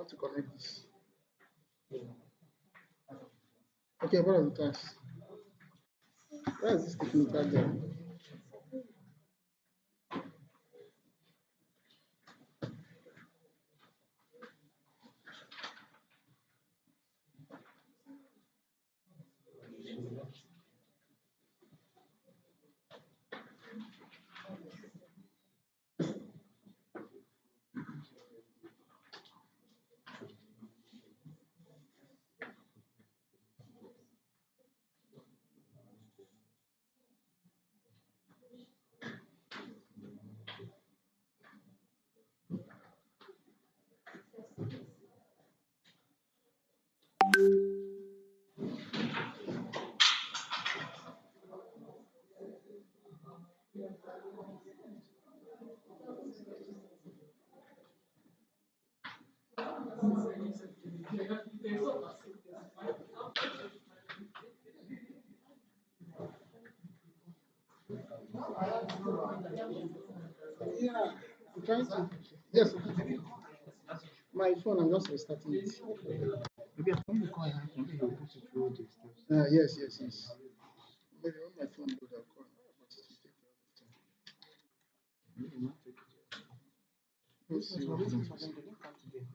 want to connect this. Okay, what are the tasks? Where is this technical guy? Yeah, I'm trying to. Yes, my phone, I'm just restarting it. Maybe when you call her, maybe he'll put you through the steps. Yes. Maybe when my phone goes, I'll call. But it will take a lot of time. Maybe not take it. Let's see what Waiting happens. for them, they didn't come today.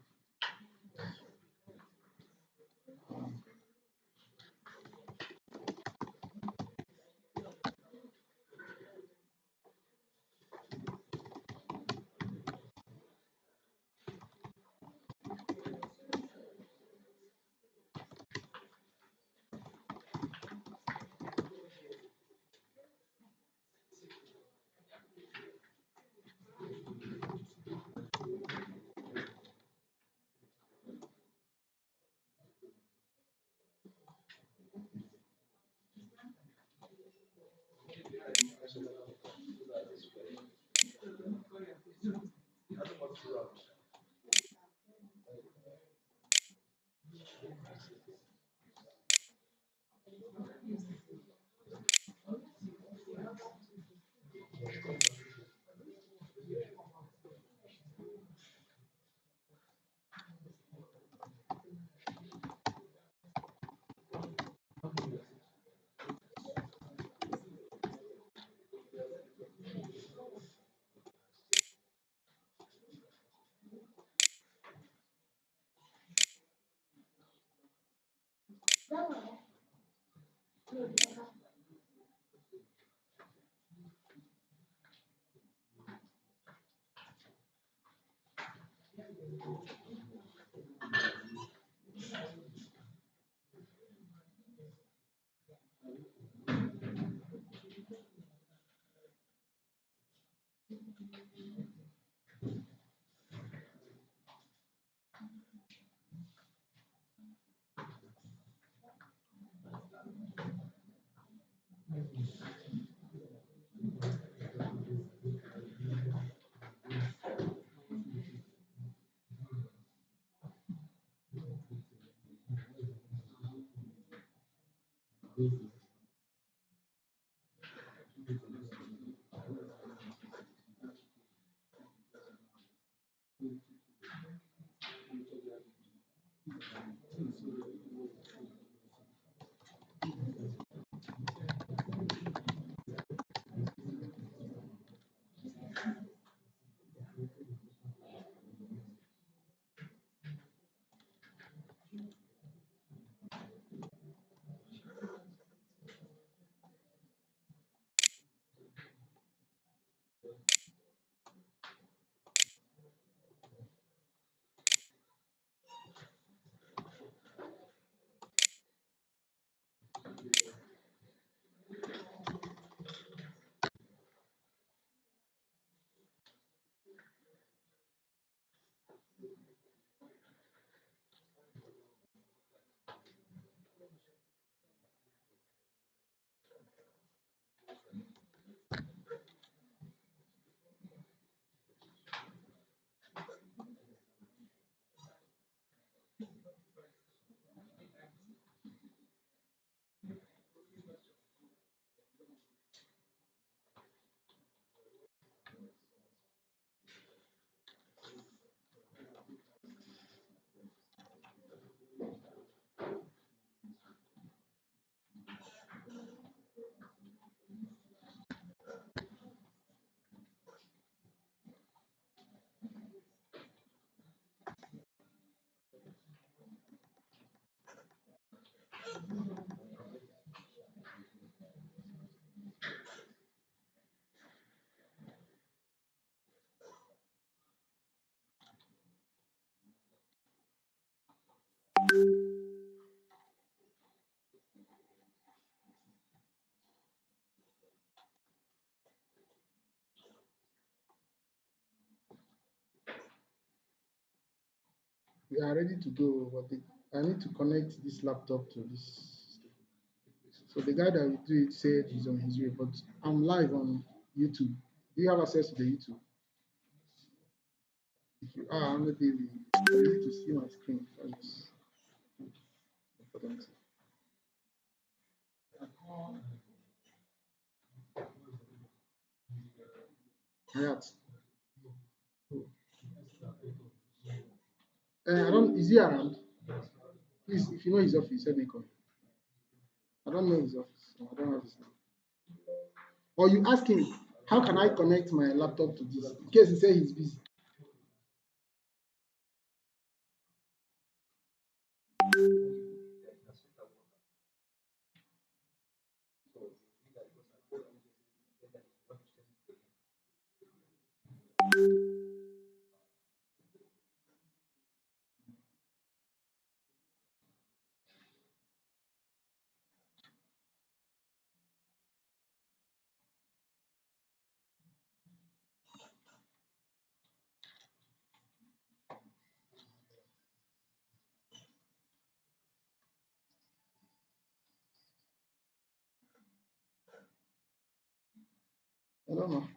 We are ready to go, but I need to connect this laptop to this. So the guy that will do it said he's on his way, but I'm live on YouTube. Do you have access to the YouTube? If you are, maybe we need to see my screen first. Important. Hayat. I don't. Is he around? Please, if you know his office, let me call. I don't know his office. So I don't have his number. Or you ask him, how can I connect my laptop to this? In case he say he's busy. I don't know.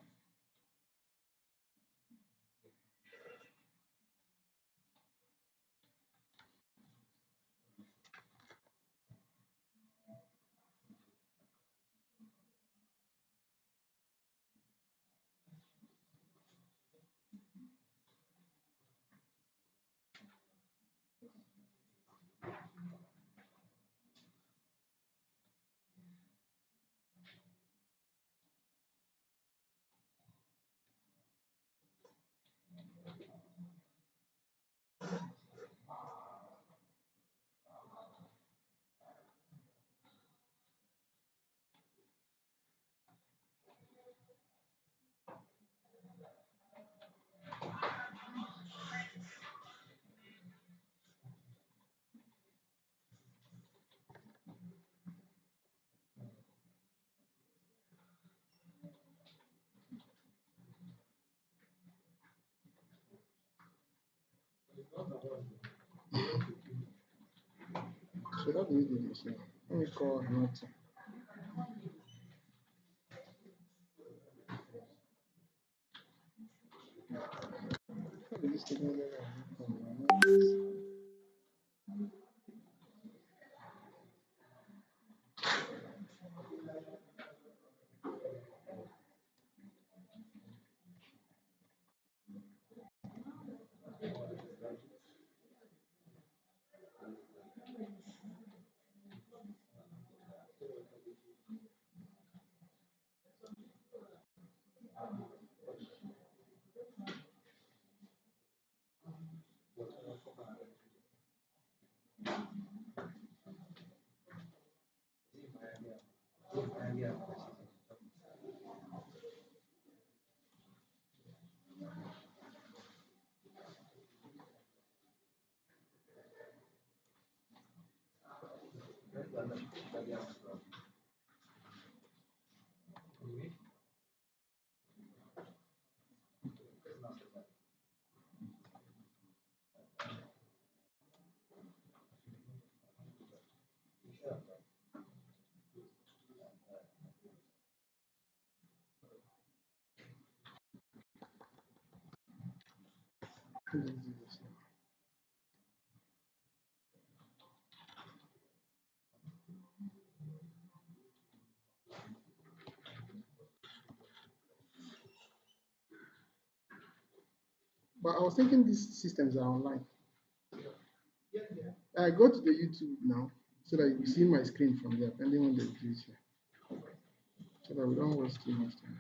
So that we do this now. Let me call Hamilton. How did this take me there? Let me do this now. But I was thinking these systems are online. I go to the YouTube now so that you see my screen from there, depending on the do it here. So that we don't waste too much time.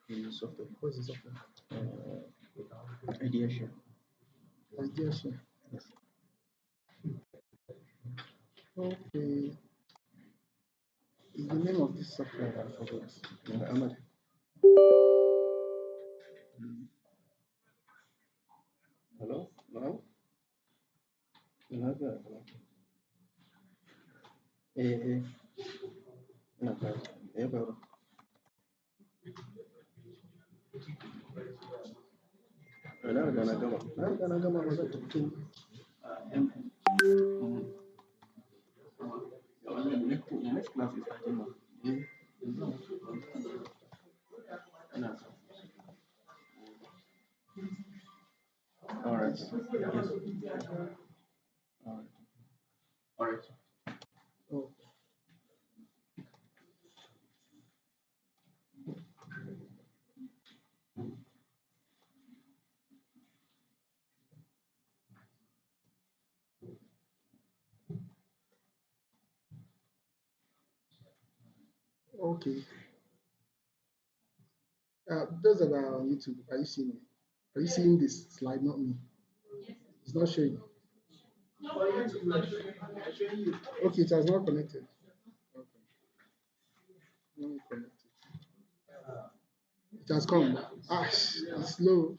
In software, What's the software? ideation. Ideation. Yes. Okay. Is the name of this software? I forgot. Ahmad. Hello? Now? Lafiya kalau. Eh, ina tare. Ya faru. Na riga na gama. Ma zan tafi tun. The next class is starting now. Ina so. All right. Yes. All right. All right. Oh, okay. Those that are on YouTube, are you seeing it? Are you seeing this slide? Not me. It's not showing. Okay, it has not connected. Okay. Let me connect it. It has come. Ah, it's slow.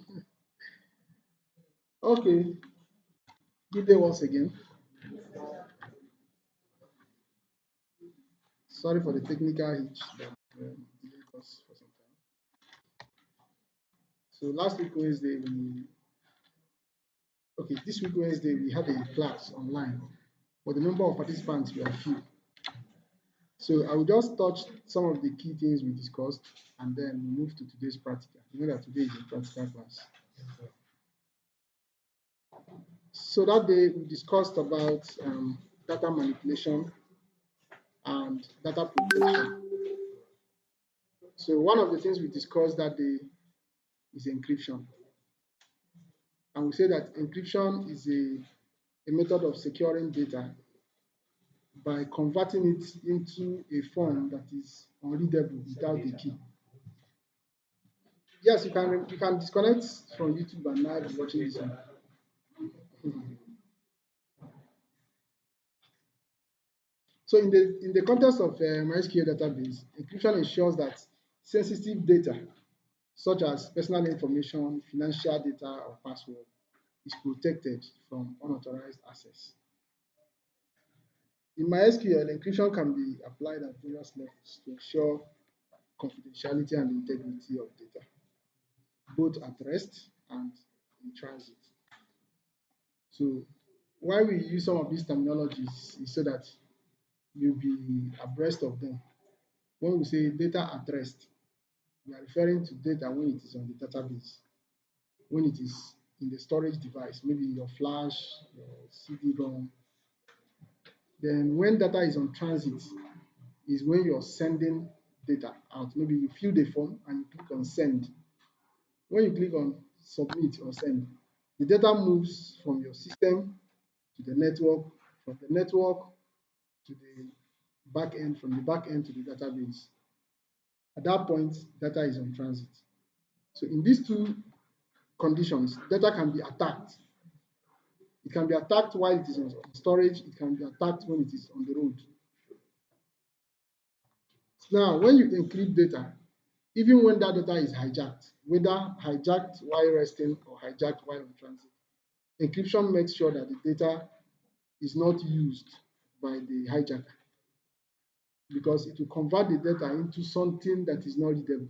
Okay. Good day once again. Sorry for the technical hitch that delayed us for some time. So last week Wednesday, this week Wednesday we had a class online, but the number of participants were few. So I will just touch some of the key things we discussed and then we move to today's practical. You know that today is a practical class. So that day we discussed about data manipulation and data protection. So one of the things we discussed that day is encryption. And we say that encryption is a method of securing data by converting it into a form that is unreadable without the key. Yes, you can disconnect from YouTube and now be watching this one. So in the context of MySQL database, encryption ensures that sensitive data such as personal information, financial data, or password is protected from unauthorized access. In MySQL, encryption can be applied at various levels to ensure confidentiality and integrity of data, both at rest and in transit. So why we use some of these terminologies is so that you'll be abreast of them. When we say data at rest, we are referring to data when it is on the database, when it is in the storage device, maybe your flash, your CD-ROM. Then when data is on transit is when you're sending data out. Maybe you fill the form and you click on send. When you click on submit or send, the data moves from your system to the network, from the network to the back end, from the back end to the database. At that point, data is on transit. So in these two conditions, data can be attacked. It can be attacked while it is on storage. It can be attacked when it is on the road. Now, when you encrypt data, even when that data is hijacked, whether hijacked while resting or hijacked while on transit, encryption makes sure that the data is not used by the hijacker because it will convert the data into something that is not readable,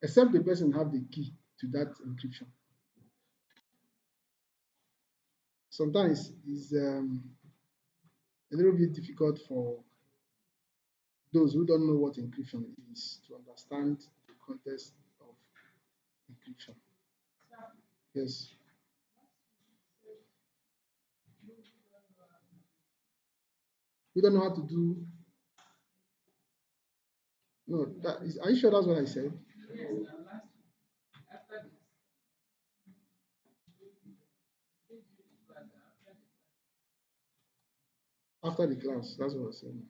except the person have the key to that encryption. Sometimes it's a little bit difficult for those who don't know what encryption is to understand the context of encryption. Yes. We don't know how to do. No, that is. Are you sure that's what I said? After the class, that's what I said.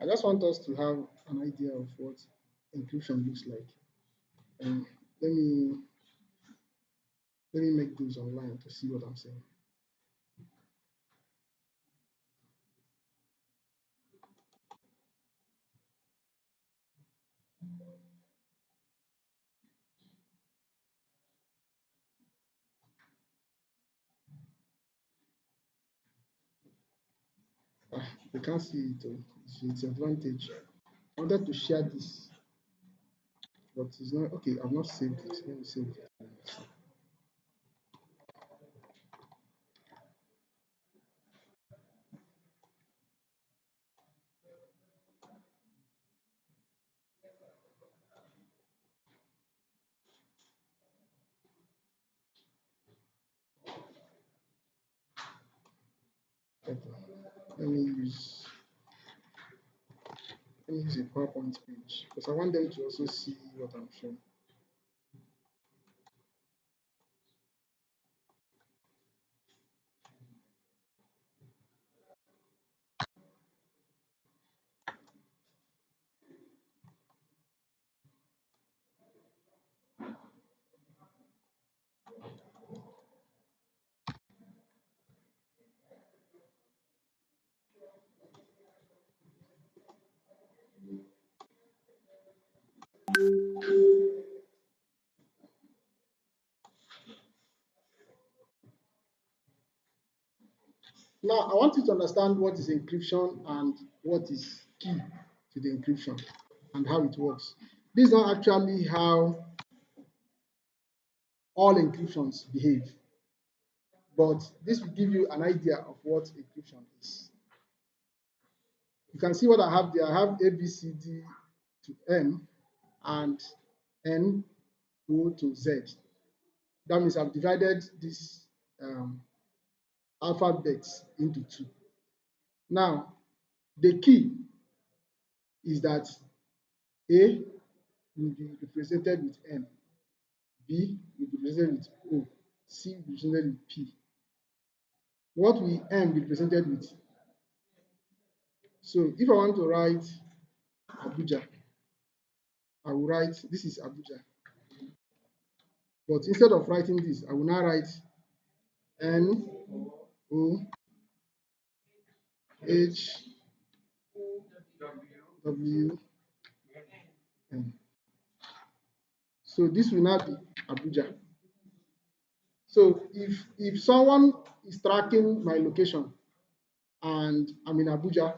I just want us to have an idea of what encryption looks like. And let me let me make those online to see what I'm saying. They can't see it. It's advantage. I wanted to share this, but it's not okay. I've not saved it. Let me save it. Okay. Let me use Let me use a PowerPoint page because I want them to also see what I'm showing. Now, I want you to understand what is encryption and what is key to the encryption and how it works. This is not actually how all encryptions behave, but this will give you an idea of what encryption is. You can see what I have there. I have A, B, C, D to M and N, O to Z. That means I've divided this alphabets into two. Now, the key is that A will be represented with M, B will be represented with O, C will be represented with P. What will M be represented with? So if I want to write Abuja, I will write, this is Abuja. But instead of writing this, I will now write N, O, H, W, N. So this will now be Abuja. So if someone is tracking my location and I'm in Abuja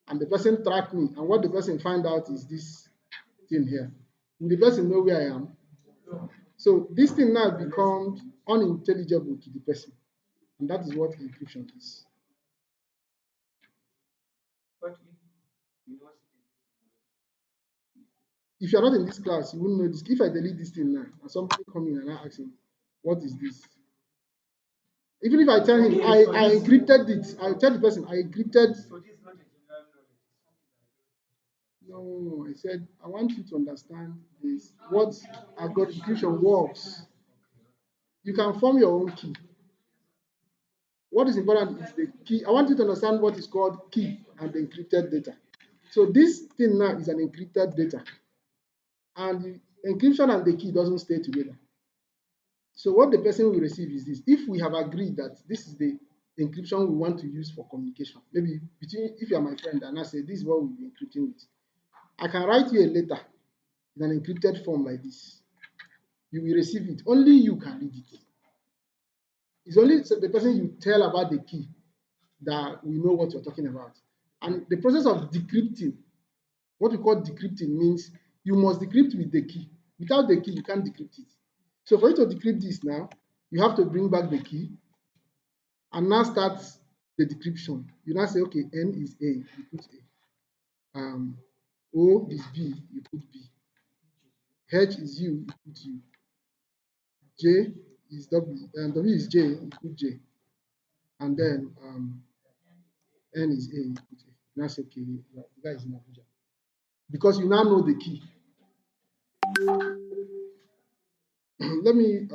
and the person tracked me and what the person find out is this thing here, will the person know where I am? So this thing now becomes unintelligible to the person, and that is what encryption is. If you're not in this class, you wouldn't know this. If I delete this thing now and somebody come in and I ask him, what is this? Even if I tell him I encrypted it, I tell the person I encrypted. No, I said I want you to understand this. What algorithm encryption works. You can form your own key. What is important is the key. I want you to understand what is called key and the encrypted data. So this thing now is an encrypted data, and the encryption and the key doesn't stay together. So what the person will receive is this. If we have agreed that this is the encryption we want to use for communication, maybe between if you are my friend and I say this is what we'll be encrypting with, I can write you a letter in an encrypted form like this. You will receive it. Only you can read it. It's only the person you tell about the key that we know what you're talking about. And the process of decrypting, what we call decrypting, means you must decrypt with the key. Without the key, you can't decrypt it. So for you to decrypt this now, you have to bring back the key and now start the decryption. You now say, okay, N is A, you put A. O is B, you put B. H is U, you put U. J is W, and W is J, you put J. And then N is A, you put A. Now say, okay, the guy is in Abuja. Because you now know the key. Let me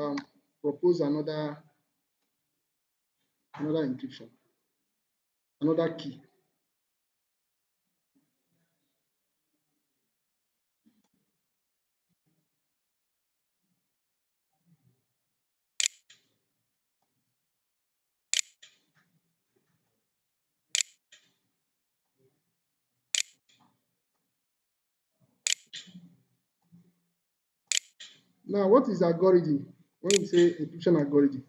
propose another encryption, another key. Now, what is algorithm? When we say encryption algorithm,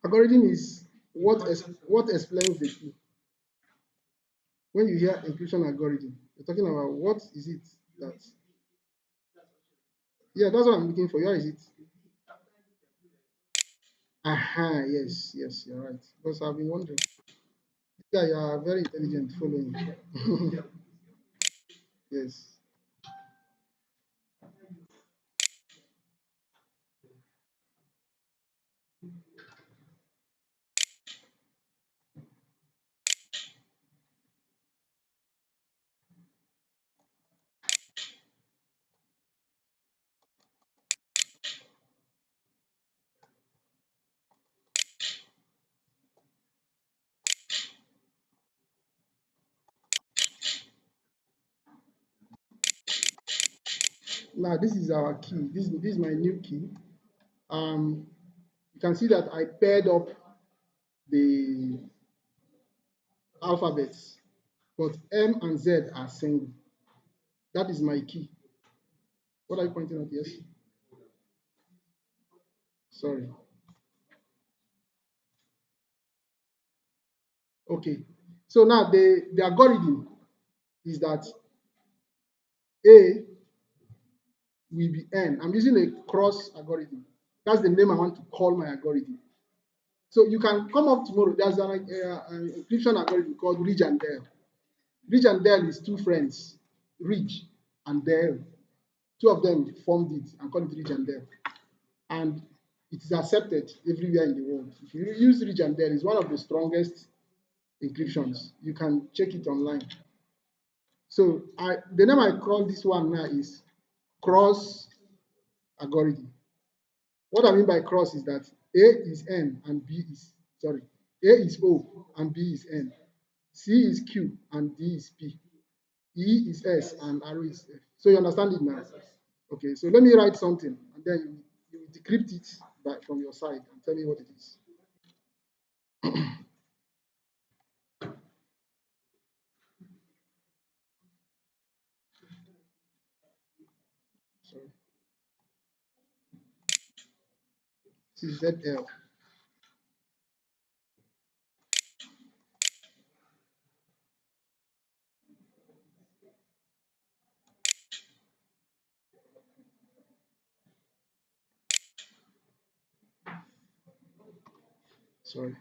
algorithm is what explains the key. When you hear encryption algorithm, you're talking about what is it that? Yeah, that's what I'm looking for. Where is it? Aha, yes, yes, you're right. Because I've been wondering. Yeah, you are very intelligent following. Yes. Now this is our key. This is my new key. You can see that I paired up the alphabets, but M and Z are single. That is my key. What are you pointing at? Yes. Sorry. Okay. So now the algorithm is that A will be N. I'm using a cross algorithm. That's the name I want to call my algorithm. So you can come up tomorrow. There's an encryption algorithm called Ridge and Dale. Ridge and Dale is two friends, Ridge and Dale. Two of them formed it and called it Ridge and Dale. And it is accepted everywhere in the world. If you use Ridge and Dale, it's one of the strongest encryptions. You can check it online. So the name I call this one now is cross algorithm. What I mean by cross is that A is N and B is, sorry, A is O and B is N. C is Q and D is P. E is S and R is F. So you understand it now? Okay, so let me write something and then you decrypt it from your side and tell me what it is. Sorry. This is ZL. Sorry.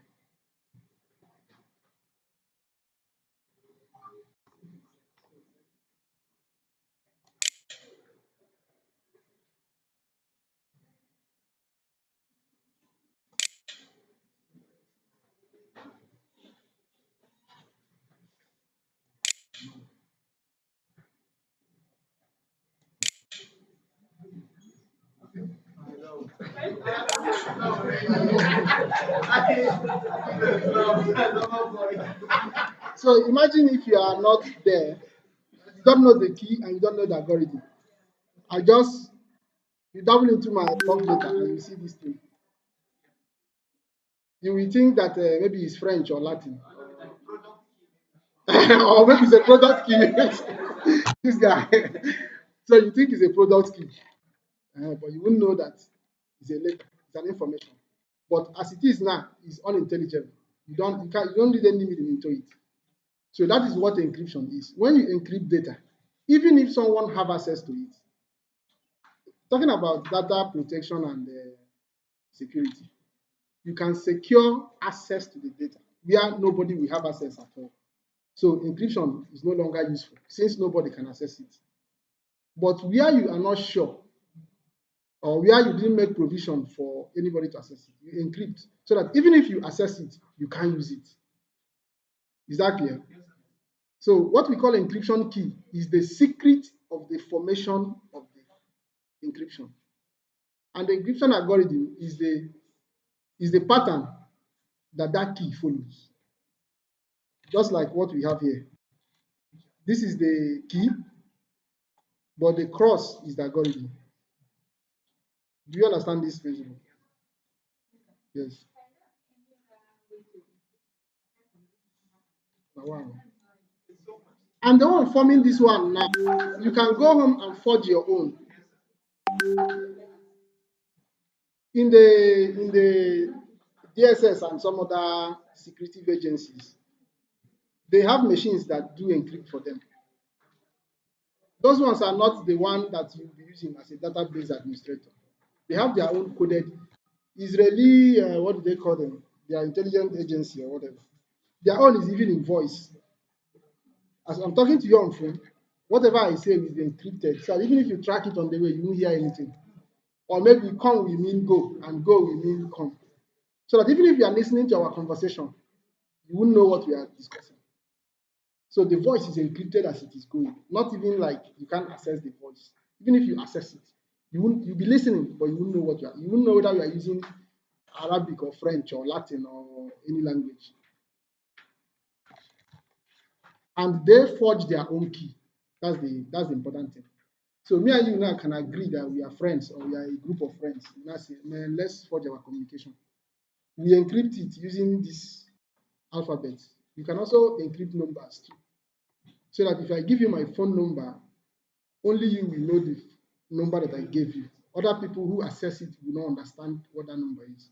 So imagine if you are not there, you don't know the key and you don't know the algorithm. You double into my talk data and you see this thing. You will think that maybe it's French or Latin, or maybe it's a product key. This guy. So you think it's a product key, but you wouldn't know that it's a letter, it's an information. But as it is now, it's unintelligible. You don't read any meaning into it. So that is what encryption is. When you encrypt data, even if someone have access to it, talking about data protection and security, you can secure access to the data where nobody will have access at all. So encryption is no longer useful since nobody can access it. But where you are not sure or where you didn't make provision for anybody to access it, you encrypt so that even if you access it, you can't use it. Is that clear? So what we call encryption key is the secret of the formation of the encryption. And the encryption algorithm is the pattern that key follows. Just like what we have here. This is the key, but the cross is the algorithm. Do you understand this principle? Yes. Wow. And the one forming this one now, you can go home and forge your own. In the DSS and some other secretive agencies, they have machines that do encrypt for them. Those ones are not the one that you'll be using as a database administrator. They have their own coded Israeli, what do they call them? Their intelligence agency or whatever. Their own is even in voice. As I'm talking to you on phone, whatever I say will be encrypted. So even if you track it on the way, you won't hear anything. Or maybe come will mean go, and go will mean come. So that even if you are listening to our conversation, you won't know what we are discussing. So the voice is encrypted as it is going. Not even like you can't access the voice. Even if you access it, you'll be listening, but you won't know what you won't know whether you are using Arabic or French or Latin or any language. And they forge their own key. That's the important thing. So me and you now can agree that we are friends or we are a group of friends. You now say, man, let's forge our communication. We encrypt it using this alphabet. You can also encrypt numbers too. So that if I give you my phone number, only you will know the number that I gave you. Other people who access it will not understand what that number is.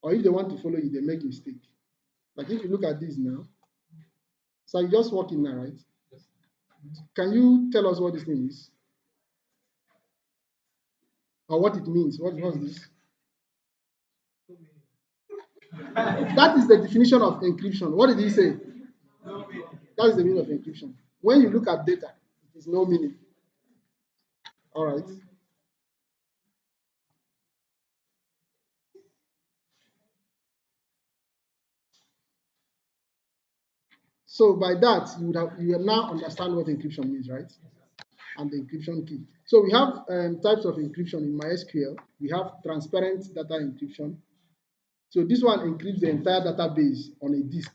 Or if they want to follow you, they make mistake. Like if you look at this now, so you just walk in now, right? Can you tell us what this name is? Or what it means? What's this? That is the definition of encryption. What did he say? That is the meaning of encryption. When you look at data, it is no meaning. All right. So by that, you will now understand what encryption means, right? And the encryption key. So we have types of encryption in MySQL. We have transparent data encryption. So this one encrypts the entire database on a disk,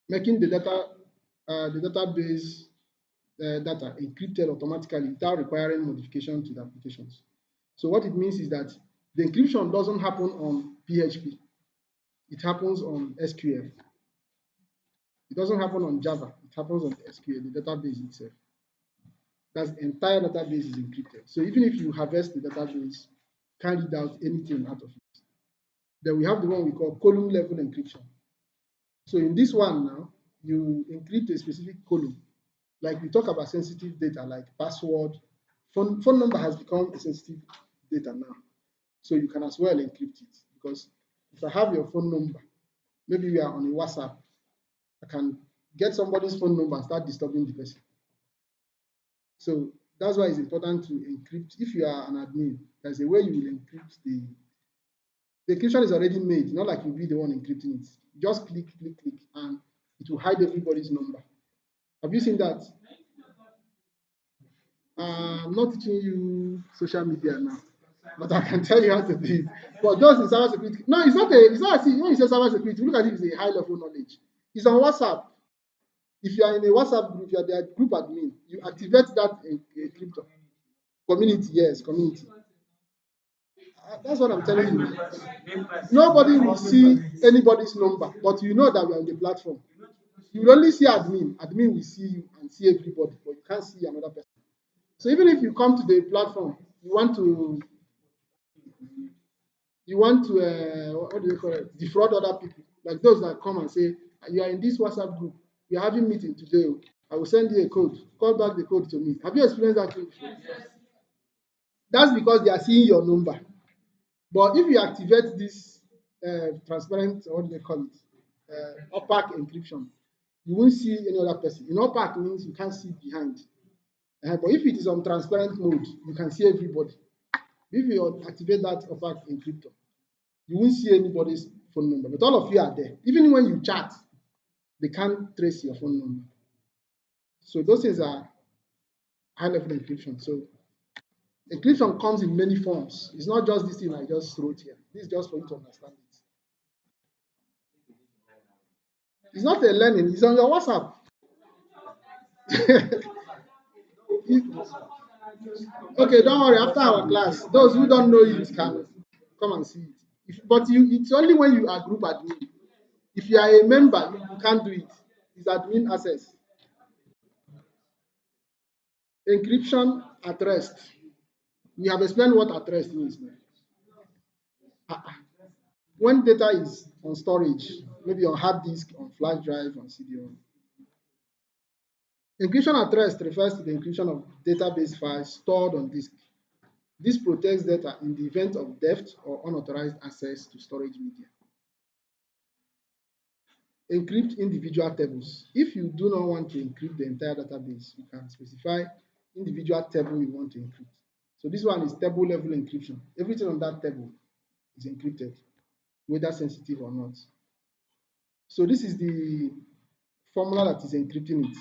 making the database data encrypted automatically without requiring modification to the applications. So what it means is that the encryption doesn't happen on PHP. It happens on SQL. It doesn't happen on Java. It happens on SQL, the database itself. That's the entire database is encrypted. So even if you harvest the database, can't read out anything out of it. Then we have the one we call column level encryption. So in this one now, you encrypt a specific column. Like we talk about sensitive data like password, phone number has become a sensitive data now. So you can as well encrypt it because if I have your phone number, maybe we are on a WhatsApp, I can get somebody's phone number and start disturbing the person. So that's why it's important to encrypt. If you are an admin, there's a way you will encrypt the encryption is already made, not like you'll be the one encrypting it. Just click, and it will hide everybody's number. Have you seen that? I'm not teaching you social media now, but I can tell you how to do it. But those in cybersecurity, no, it's not when you say cybersecurity, look at it as a high level knowledge. It's on WhatsApp. If you are in a WhatsApp group, you are the group admin, you activate that encryptor. Community, yes, community. That's what I'm telling you. Nobody will see anybody's number, but you know that we are on the platform. You will only see admin. Admin will see you and see everybody, but you can't see another person. So even if you come to the platform, what do they call it? Defraud other people, like those that come and say, you are in this WhatsApp group, we are having meeting today. I will send you a code. Call back the code to me. Have you experienced that before? That's because they are seeing your number. But if you activate this transparent, what do they call it? Opaque encryption, you won't see any other person. In opaque means you can't see behind. But if it is on transparent mode, you can see everybody. If you activate that opaque encryptor, you won't see anybody's phone number, but all of you are there. Even when you chat, they can't trace your phone number. So those things are high-level encryption. So encryption comes in many forms. It's not just this thing I just wrote here. This is just for you to understand it. It's not a learning. It's on your WhatsApp. Okay, don't worry. After our class, those who don't know it can come and see it. It's only when you are group admin. If you are a member, you can't do it. It's admin access. Encryption at rest. We have explained what at rest means. When data is on storage, maybe on hard disk, on flash drive, on CD-ROM. Encryption at rest refers to the encryption of database files stored on disk. This protects data in the event of theft or unauthorized access to storage media. Encrypt individual tables. If you do not want to encrypt the entire database, you can specify individual table you want to encrypt. So this one is table level encryption. Everything on that table is encrypted, whether sensitive or not. So this is the formula that is encrypting it.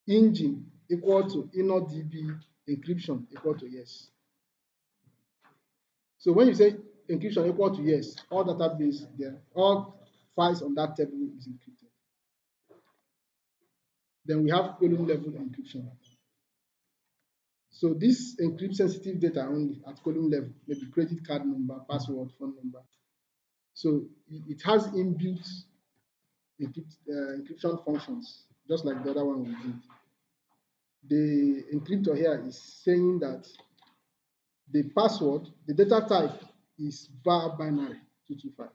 Engine equal to InnoDB encryption equal to yes. So when you say encryption equal to yes, all database there, all files on that table is encrypted. Then we have column level encryption. So this encrypts sensitive data only at column level, maybe credit card number, password, phone number. So it has inbuilt encryption functions, just like the other one we did. The encryptor here is saying that the password, the data type is var binary 225.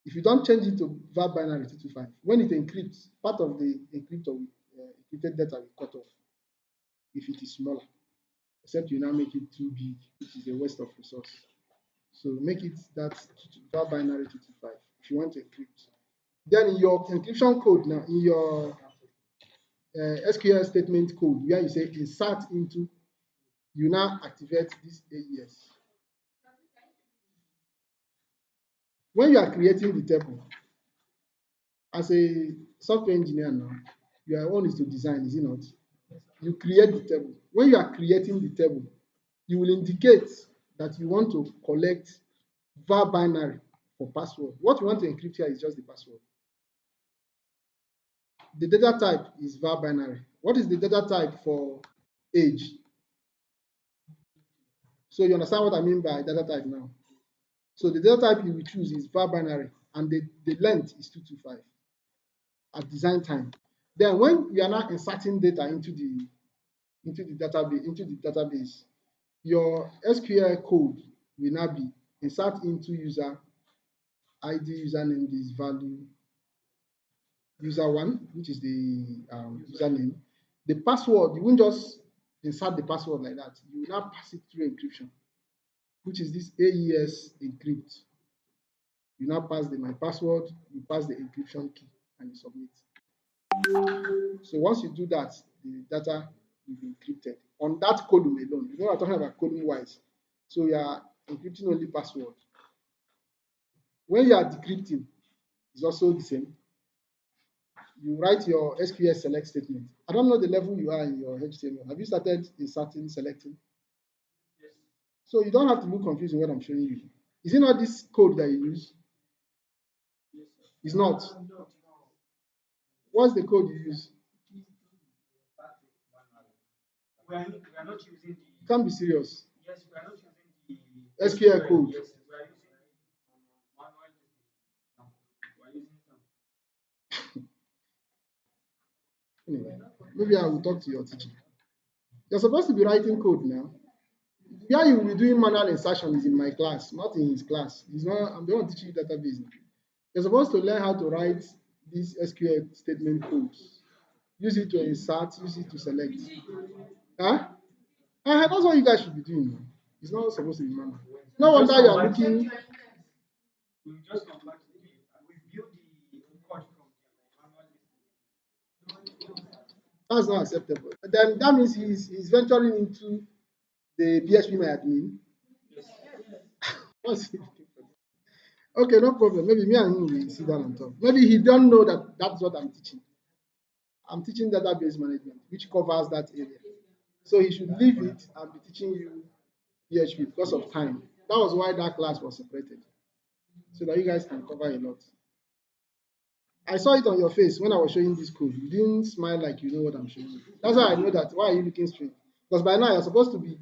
If you don't change it to var binary 225, when it encrypts, part of the encryptor encrypted data will cut off if it is smaller, except you now make it too big, which is a waste of resource. So make it that var binary 225 if you want to encrypt. Then in your encryption code now, in your SQL statement code, where you say insert into, you now activate this AES. When you are creating the table, as a software engineer now, your own is to design, is it not? You create the table. When you are creating the table, you will indicate that you want to collect var binary for password. What you want to encrypt here is just the password. The data type is var binary. What is the data type for age? So you understand what I mean by data type now? So the data type you will choose is var binary, and the length is 225 at design time. Then when you are now inserting data into the database, your SQL code will now be insert into user ID, username is value user1, which is the username. The password, you won't just insert the password like that. You will now pass it through encryption, which is this AES encrypt. You now pass my password, you pass the encryption key, and you submit. So once you do that, the data will be encrypted on that column alone. You know, we're talking about column wise. So you are encrypting only password. When you are decrypting, it's also the same. You write your SQL select statement. I don't know the level you are in your HTML. Have you started inserting, selecting? Yes. So you don't have to look confused in what I'm showing you. Is it not this code that you use? Yes, it's not. No. What's the code you use? We are not using the. You can't be serious. Yes, we are not using the SQL code. Yes, we are using manual. We are using some. Anyway, maybe I will talk to your teacher. You're supposed to be writing code now. Where you will be doing manual insertion is in my class, not in his class. He's not. I'm the one teaching you database. You're supposed to learn how to write these SQL statement codes. Use it to insert, use it to select. Huh? That's what you guys should be doing. It's not supposed to be manual. No wonder you are looking. We just come back to it. We view the code from the manual. That's not acceptable. Then that means he's venturing into the PHP my admin. What's it? Okay, no problem. Maybe me and him will sit down and talk. Maybe he don't know that that's what I'm teaching. I'm teaching database management, which covers that area. So he should leave it and be teaching you PHP because of time. That was why that class was separated, so that you guys can cover a lot. I saw it on your face when I was showing this code. You didn't smile like you know what I'm showing you. That's why I know that. Why are you looking straight? Because by now you're supposed to be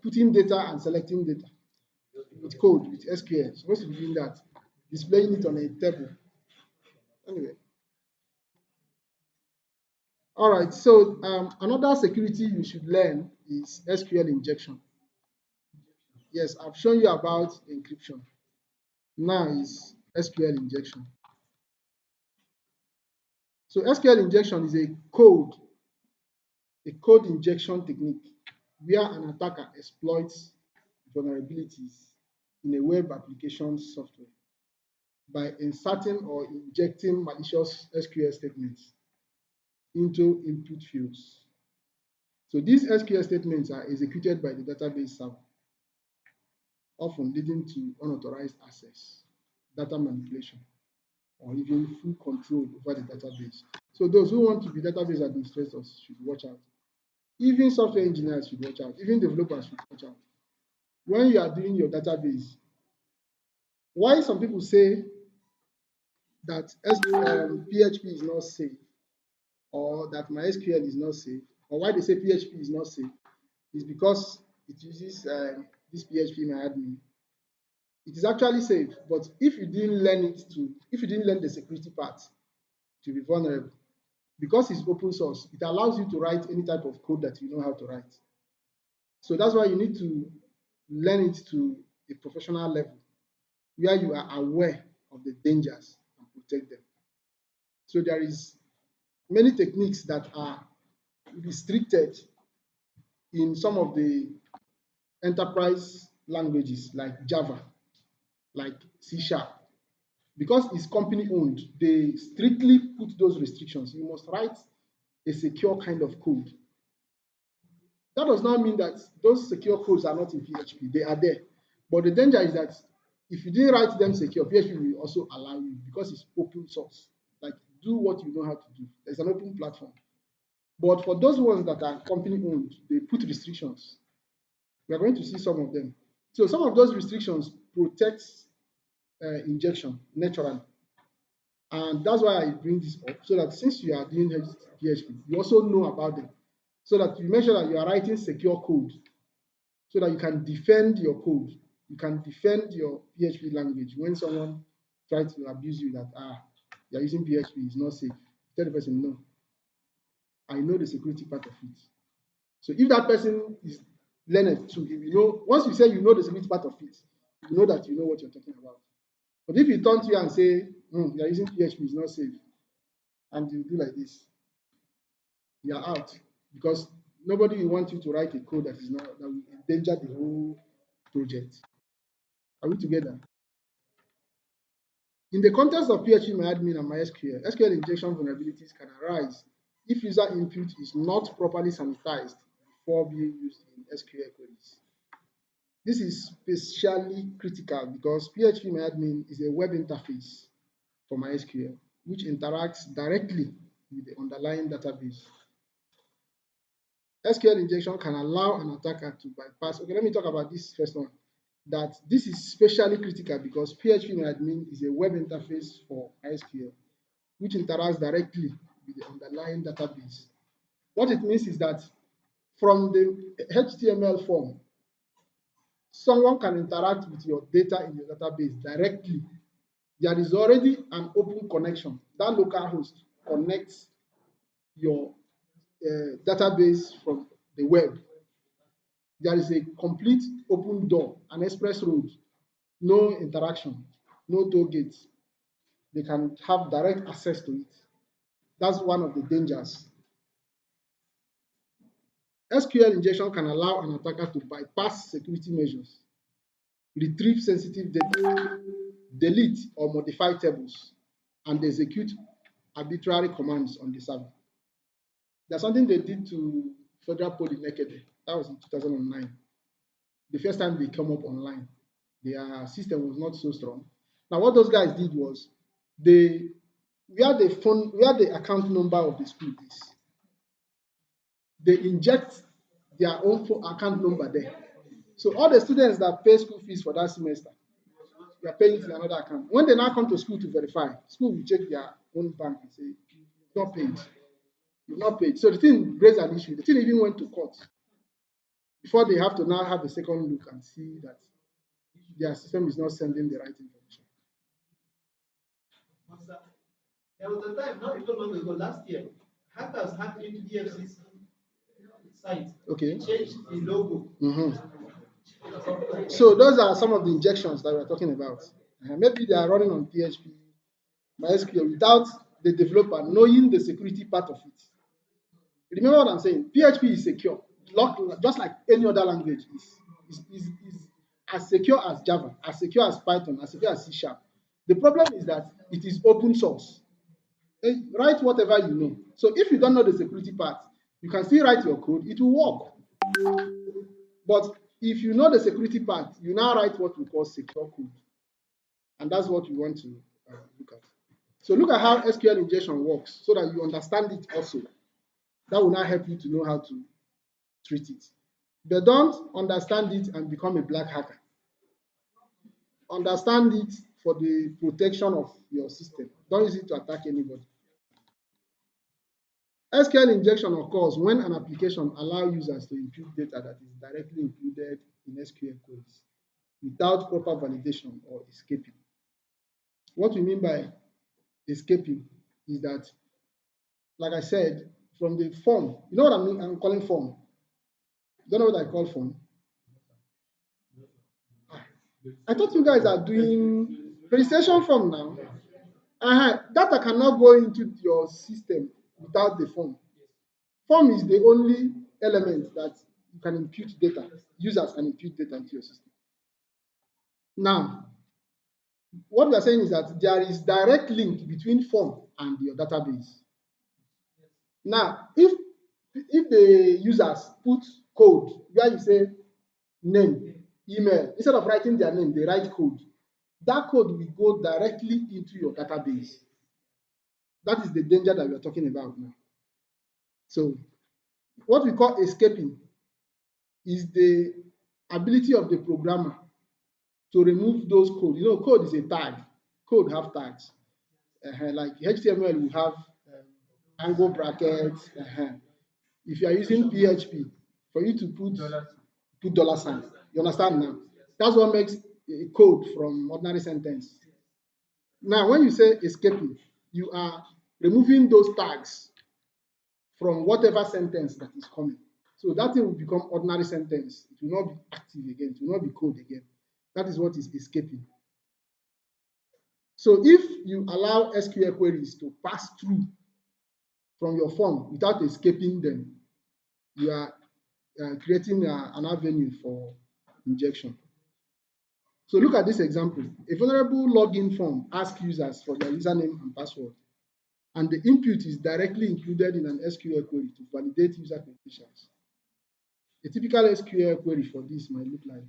putting data and selecting data with code, with SQL. You're supposed to be doing that, displaying it on a table. Anyway. All right, so another security you should learn is SQL injection. Yes, I've shown you about encryption. Now is SQL injection. So SQL injection is a code injection technique where an attacker exploits vulnerabilities in a web application software by inserting or injecting malicious SQL statements into input fields. So these SQL statements are executed by the database server, often leading to unauthorized access, data manipulation, or even full control over the database. So those who want to be database administrators should watch out. Even software engineers should watch out. Even developers should watch out. When you are doing your database, why some people say that PHP is not safe or that MySQL is not safe or why they say PHP is not safe, is because it uses this PHP MyAdmin. It is actually safe, but if you didn't learn if you didn't learn the security part, to be vulnerable. Because it's open source, it allows you to write any type of code that you know how to write. So that's why you need to learn it to a professional level where you are aware of the dangers and protect them. So there is many techniques that are restricted in some of the enterprise languages like Java, like C Sharp. Because it's company owned, they strictly put those restrictions. You must write a secure kind of code. That does not mean that those secure codes are not in PHP. They are there. But the danger is that if you didn't write them secure, PHP will also allow you because it's open source. Like, do what you know how to do. There's an open platform. But for those ones that are company owned, they put restrictions. We are going to see some of them. So some of those restrictions protect injection naturally. And that's why I bring this up, so that since you are doing PHP, you also know about them. So that you make sure that you are writing secure code, so that you can defend your code. You can defend your PHP language when someone tries to abuse you that you're using PHP, it's not safe. Tell the person, no, I know the security part of it. So if that person is learned too, you know, once you say you know the security part of it, you know that you know what you're talking about. But if you turn to you and say, you're using PHP, it's not safe, and you do like this, you're out, because nobody will want you to write a code that will endanger the whole project. Are we together? In the context of PHP MyAdmin and MySQL, SQL injection vulnerabilities can arise if user input is not properly sanitized before being used in SQL queries. This is especially critical because PHP MyAdmin is a web interface for MySQL, which interacts directly with the underlying database. SQL injection can allow an attacker to bypass. Okay, let me talk about this first one. That this is especially critical because PHP MyAdmin is a web interface for MySQL, which interacts directly with the underlying database. What it means is that from the HTML form, someone can interact with your data in your database directly. There is already an open connection. That local host connects your database from the web. There is a complete open door, an express road, no interaction, no toll gates. They can have direct access to it. That's one of the dangers. SQL injection can allow an attacker to bypass security measures, retrieve sensitive data, delete or modify tables, and execute arbitrary commands on the server. There's something they did to Federal Poly Nekede. That was in 2009. The first time they come up online, their system was not so strong. Now, what those guys did was where the account number of the school is, they inject their own account number there. So all the students that pay school fees for that semester, they are paying to another account. When they now come to school to verify, school will check their own bank and say, you've not paid. You've not paid. So the thing raised an issue. The thing even went to court before they have to now have a second look and see that their system is not sending the right information. There was a time, not even long ago, last year, hackers hacked into EFCC site. Okay. Changed the logo. So those are some of the injections that we're talking about. Maybe they are running on PHP, MySQL, without the developer knowing the security part of it. Remember what I'm saying? PHP is secure, just like any other language is as secure as Java, as secure as Python, as secure as C Sharp. The problem is that it is open source. Write whatever you know. So if you don't know the security part, you can still write your code, it will work. But if you know the security part, you now write what we call secure code. And that's what we want to look at. So look at how SQL injection works so that you understand it also. That will now help you to know how to treat it. But don't understand it and become a black hacker. Understand it for the protection of your system. Don't use it to attack anybody. SQL injection occurs when an application allows users to input data that is directly included in SQL queries without proper validation or escaping. What we mean by escaping is that, like I said, from the form, you know what I mean? I'm calling form. Don't know what I call form. I thought you guys are doing registration form now. Data cannot go into your system without the form. Form is the only element that you can impute data. Users can impute data into your system. Now, what we are saying is that there is direct link between form and your database. Now, if the users put code where you say name, email, instead of writing their name, they write code. That code will go directly into your database. That is the danger that we are talking about now. So, what we call escaping is the ability of the programmer to remove those code. You know, code is a tag. Code have tags. Like HTML will have angle brackets. If you are using PHP, for you to put dollar sign, you understand now? That's what makes a code from ordinary sentence. Now, when you say escaping, you are removing those tags from whatever sentence that is coming. So that thing will become ordinary sentence. It will not be active again. It will not be code again. That is what is escaping. So if you allow SQL queries to pass through from your form without escaping them, you are creating an avenue for injection. So look at this example. A vulnerable login form asks users for their username and password, and the input is directly included in an SQL query to validate user credentials. A typical SQL query for this might look like: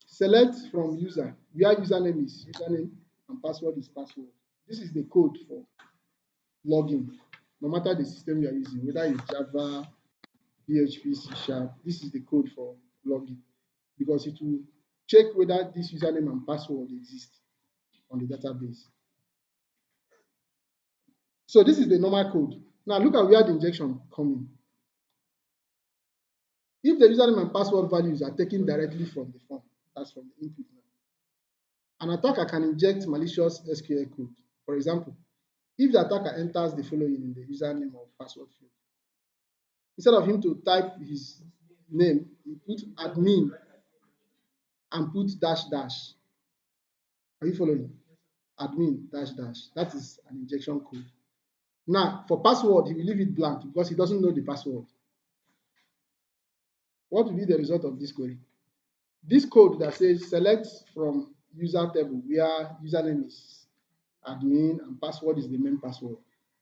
select from user where username is username and password is password. This is the code for login, no matter the system you are using, whether it's Java, PHP, C#. This is the code for login, because it will check whether this username and password exist on the database. So this is the normal code. Now look at where the injection comes in. If the username and password values are taken directly from the form, that's from the input now, an attacker can inject malicious SQL code. For example, if the attacker enters the following in the username or password field, instead of him to type his name, he put admin and put dash dash. Are you following? Admin dash dash. That is an injection code. Now, for password, he will leave it blank because he doesn't know the password. What will be the result of this query? This code that says select from user table where username is admin and password is the main password.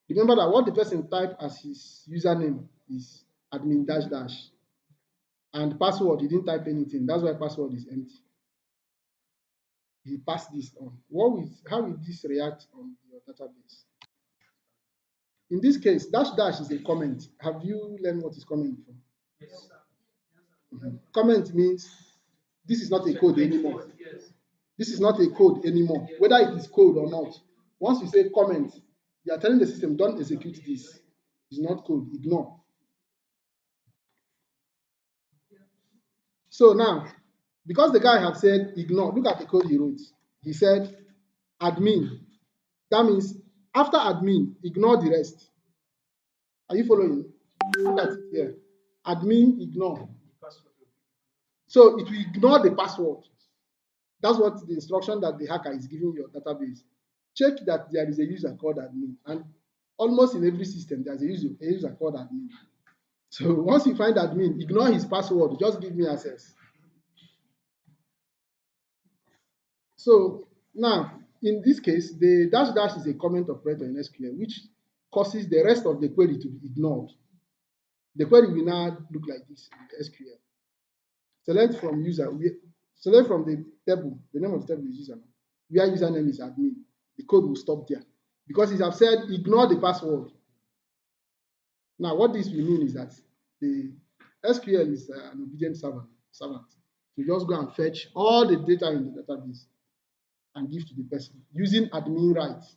Remember that what the person typed as his username is admin dash dash, and password, he didn't type anything. That's why password is empty. He passed this on. How will this react on your database? In this case, dash dash is a comment. Have you learned what is comment from? Yes. Comment means this is not a code anymore. This is not a code anymore, whether it is code or not. Once you say comment, you are telling the system, don't execute this. It's not code, ignore. So now, because the guy have said ignore, look at the code he wrote. He said admin. That means after admin, ignore the rest. Are you following? Look at it here. Admin, ignore. So it will ignore the password. That's what the instruction that the hacker is giving your database. Check that there is a user called admin, and almost in every system there's a user called admin. So once you find admin, ignore his password, just give me access. So now, in this case, the dash dash is a comment operator in SQL, which causes the rest of the query to be ignored. The query will now look like this in SQL. Select from user, select from the table, the name of the table is user, where username is admin. The code will stop there because it has said ignore the password. Now, what this will mean is that the SQL is an obedient servant. You just go and fetch all the data in the database and give to the person using admin rights.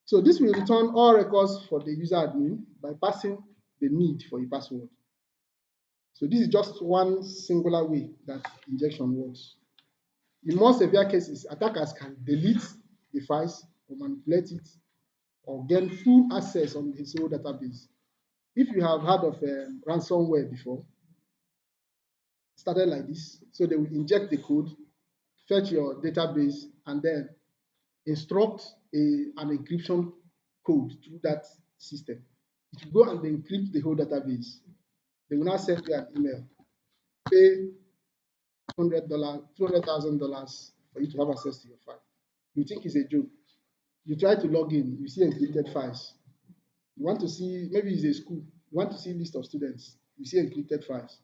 So this will return all records for the user admin by passing the need for a password. So this is just one singular way that injection works. In more severe cases, attackers can delete the files or manipulate it or gain full access on his whole database. If you have heard of ransomware before, it started like this. So they will inject the code, fetch your database, and then instruct an encryption code through that system. It will go and encrypt the whole database. They will now send you an email. Pay $200,000 for you to have access to your file. You think it's a joke. You try to log in, you see encrypted files. You want to see, maybe it's a school, you want to see list of students, you see encrypted files.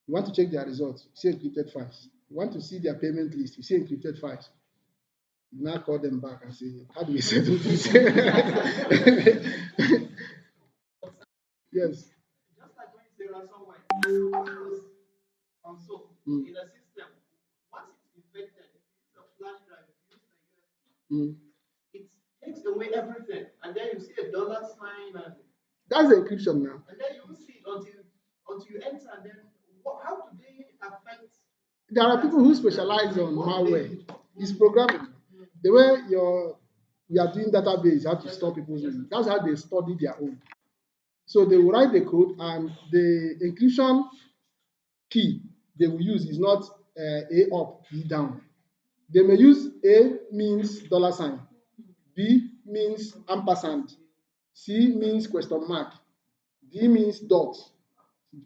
You want to check their results, you see encrypted files. You want to see their payment list, you see encrypted files. You now call them back and say, how do we settle this? Yes. Just like when you say ransomware, also in the system, once it's infected, if you use a flash drive, if you use the USB, it takes away everything, and then you see a dollar sign, and That's the encryption now. and then you will see it until you enter, and then how do they affect? There are people who specialize on malware. It's programming. The way we are doing database, how to store people's name. That's how they study their own. So they will write the code, and the encryption key they will use is not A up, B down. They may use A means dollar sign, B means ampersand, C means question mark, D means dot,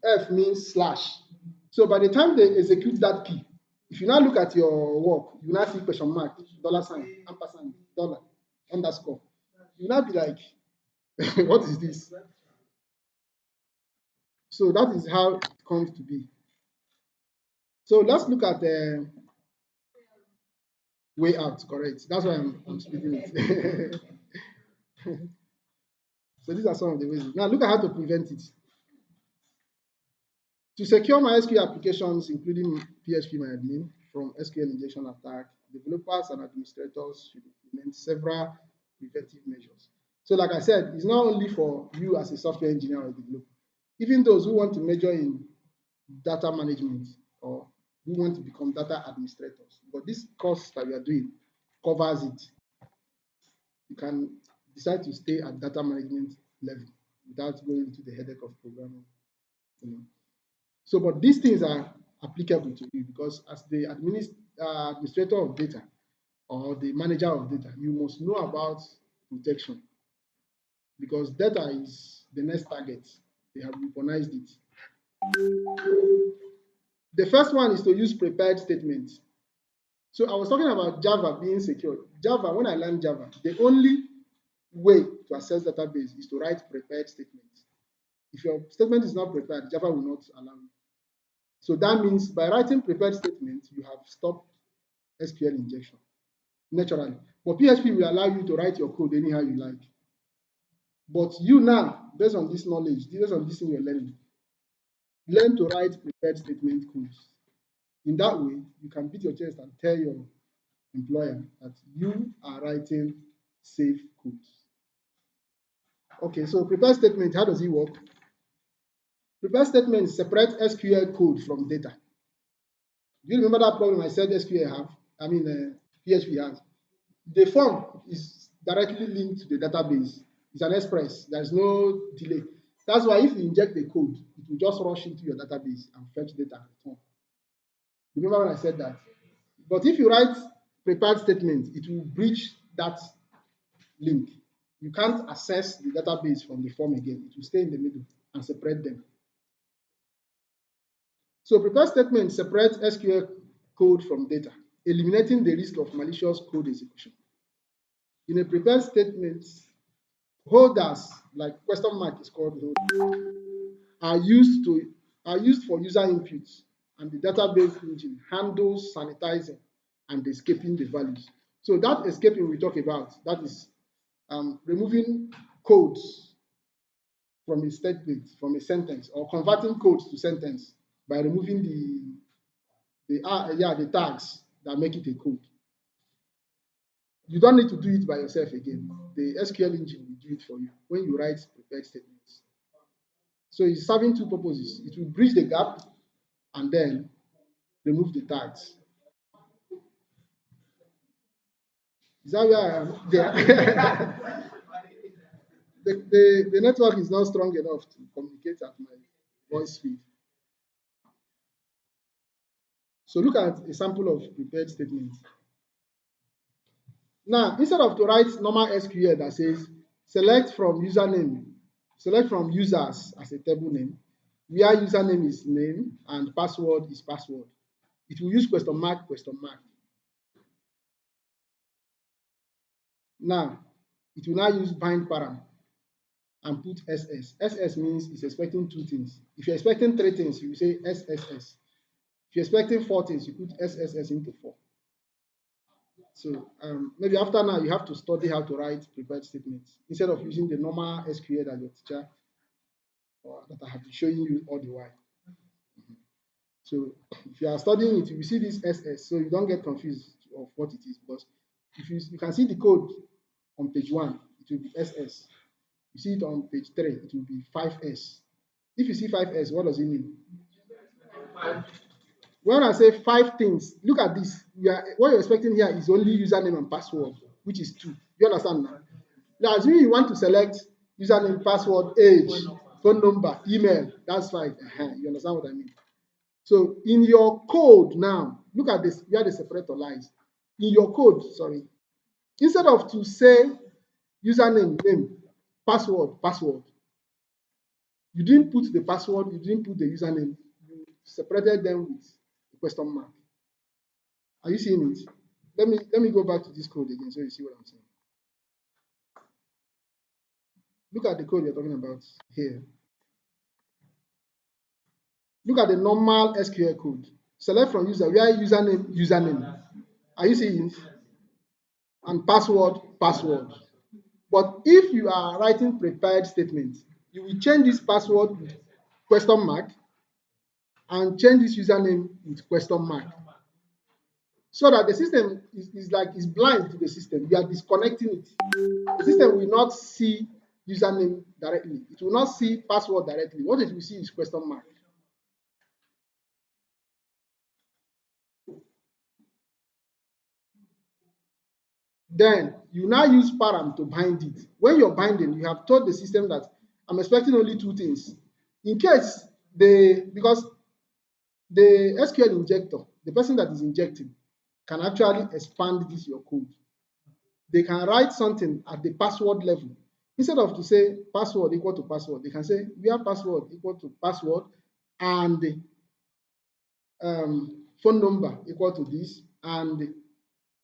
F means slash. So by the time they execute that key, if you now look at your work, you now see question mark, dollar sign, ampersand, dollar, underscore. You now be like, what is this? So that is how it comes to be. So let's look at the way out, correct? That's why I'm speaking it. So these are some of the ways. Now look at how to prevent it. To secure MySQL applications, including PHPMyAdmin, from SQL injection attack, developers and administrators should implement several preventive measures. So like I said, it's not only for you as a software engineer or developer. Even those who want to major in data management or who want to become data administrators. But this course that we are doing covers it. You can decide to stay at data management level without going into the headache of programming. So, but these things are applicable to you because as the administrator of data or the manager of data, you must know about protection because data is the next target. They have weaponized it. The first one is to use prepared statements. So I was talking about Java being secure. Java, when I learned Java, the only way to access database is to write prepared statements. If your statement is not prepared, Java will not allow you. So that means by writing prepared statements, you have stopped SQL injection naturally. But PHP will allow you to write your code anyhow you like. But you now, based on this knowledge, based on this thing you're learning, learn to write prepared statement codes. In that way, you can beat your chest and tell your employer that you are writing safe codes. Okay, so prepared statement, how does it work? Prepared statement separate SQL code from data. Do you remember that problem I said PHP has? The form is directly linked to the database. It's an express. There's no delay. That's why if you inject the code, it will just rush into your database and fetch data and return. Remember when I said that? But if you write prepared statement, it will breach that link. You can't access the database from the form again. It will stay in the middle and separate them. So prepared statement separates SQL code from data, eliminating the risk of malicious code execution. In a prepared statement, holders, like question mark is called holders, are used for user inputs, and the database engine handles sanitizing and escaping the values. So that escaping we talk about, that is removing codes from a statement, from a sentence, or converting codes to sentence by removing the tags that make it a code. You don't need to do it by yourself again. The SQL engine will do it for you when you write prepared statements. So it's serving two purposes. It will bridge the gap and then remove the tags. Is that where I am? The network is not strong enough to communicate at my voice speed. So look at a sample of prepared statements. Now, instead of to write normal SQL that says select from username, select from users as a table name, where username is name and password is password, it will use question mark, question mark. Now, it will now use bind param and put SS. SS means it's expecting two things. If you're expecting three things, you will say SSS. If you're expecting four things, you put SSS into 4. So maybe after now, you have to study how to write prepared statements instead of using the normal SQL that your teacher or that I have been showing you all the while. So if you are studying it, you will see this SS, so you don't get confused of what it is. Because if you can see the code on page 1, it will be SS. You see it on page 3, it will be 5S. If you see 5S, what does it mean? When I say 5 things, look at this. What you're expecting here is only username and password, which is 2. You understand now? Now, assuming you want to select username, password, age, phone number, email, that's 5. You understand what I mean? So in your code now, look at this, where the separator lies. In your code, sorry, instead of to say username, name, password, password, you didn't put the password, you didn't put the username, you separated them with a question mark. Are you seeing it? Let me go back to this code again so you see what I'm saying. Look at the code you're talking about here. Look at the normal SQL code. Select from user, where username, username. Are you seeing it? And password, password. But if you are writing prepared statements, you will change this password with question mark and change this username with question mark. So that the system is blind to the system. You are disconnecting it. The system will not see username directly. It will not see password directly. What it will see is question mark. Then you now use param to bind it. When you're binding, you have told the system that I'm expecting only 2 things. In case because the SQL injector, the person that is injecting, can actually expand this your code. They can write something at the password level. Instead of to say password equal to password, they can say where password equal to password and phone number equal to this, and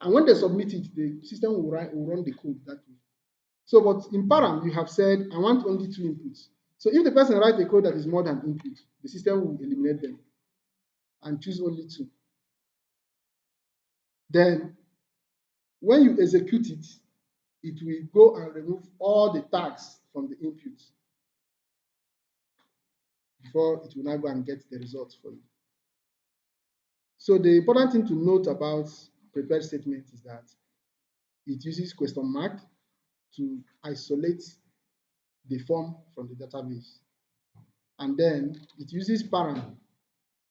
when they submit it, the system will run the code that way. So, but in param, you have said, I want only 2 inputs. So if the person writes a code that is more than input, the system will eliminate them and choose only 2. Then, when you execute it, it will go and remove all the tags from the input before it will now go and get the results for you. So the important thing to note about prepared statement is that it uses question mark to isolate the form from the database. And then it uses param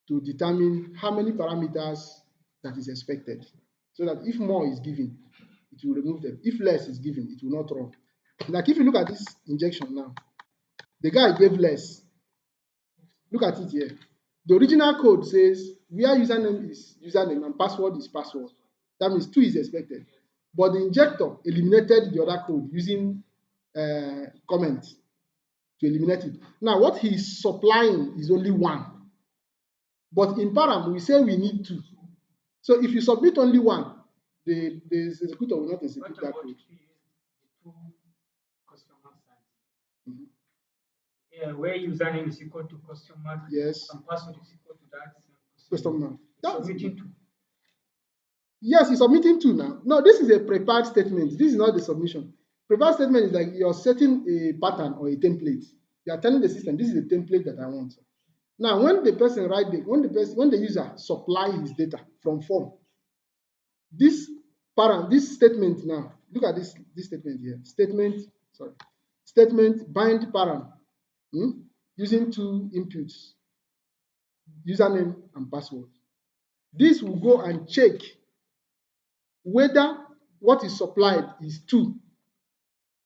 to determine how many parameters that is expected. So that if more is given, it will remove them. If less is given, it will not run. Like if you look at this injection now, the guy gave less. Look at it here. The original code says where username is username and password is password. That means 2 is expected. But the injector eliminated the other code using comments to eliminate it. Now, what he's supplying is only 1. But in param, we say we need 2. So if you submit only 1, the executor will not execute that code. Yeah, where username is equal to question mark, yes, and password is equal to that question mark. Submitting 2. Yes, he's submitting 2 now. No, this is a prepared statement. This is not the submission. Prepared statement is like you're setting a pattern or a template. You are telling the system, this is the template that I want. Now, when the person when the user supply his data from form, this Parent, this statement now, look at this statement here. Statement bind parent using two inputs, username and password. This will go and check whether what is supplied is 2.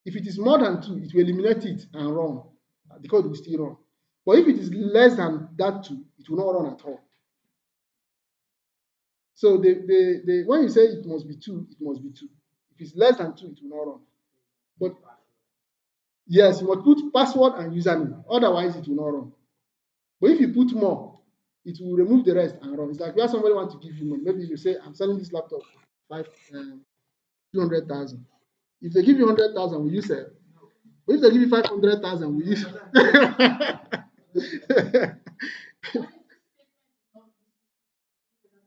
If it is more than 2, it will eliminate it and run. The code will still run. But if it is less than that 2, it will not run at all. So when you say it must be 2, it must be 2. If it's less than 2, it will not run. But yes, you must put password and username. Otherwise, it will not run. But if you put more, it will remove the rest and run. It's like where somebody wants to give you money. Maybe you say, I'm selling this laptop for 200,000. If they give you 100,000, will you sell? But if they give you 500,000, will you sell?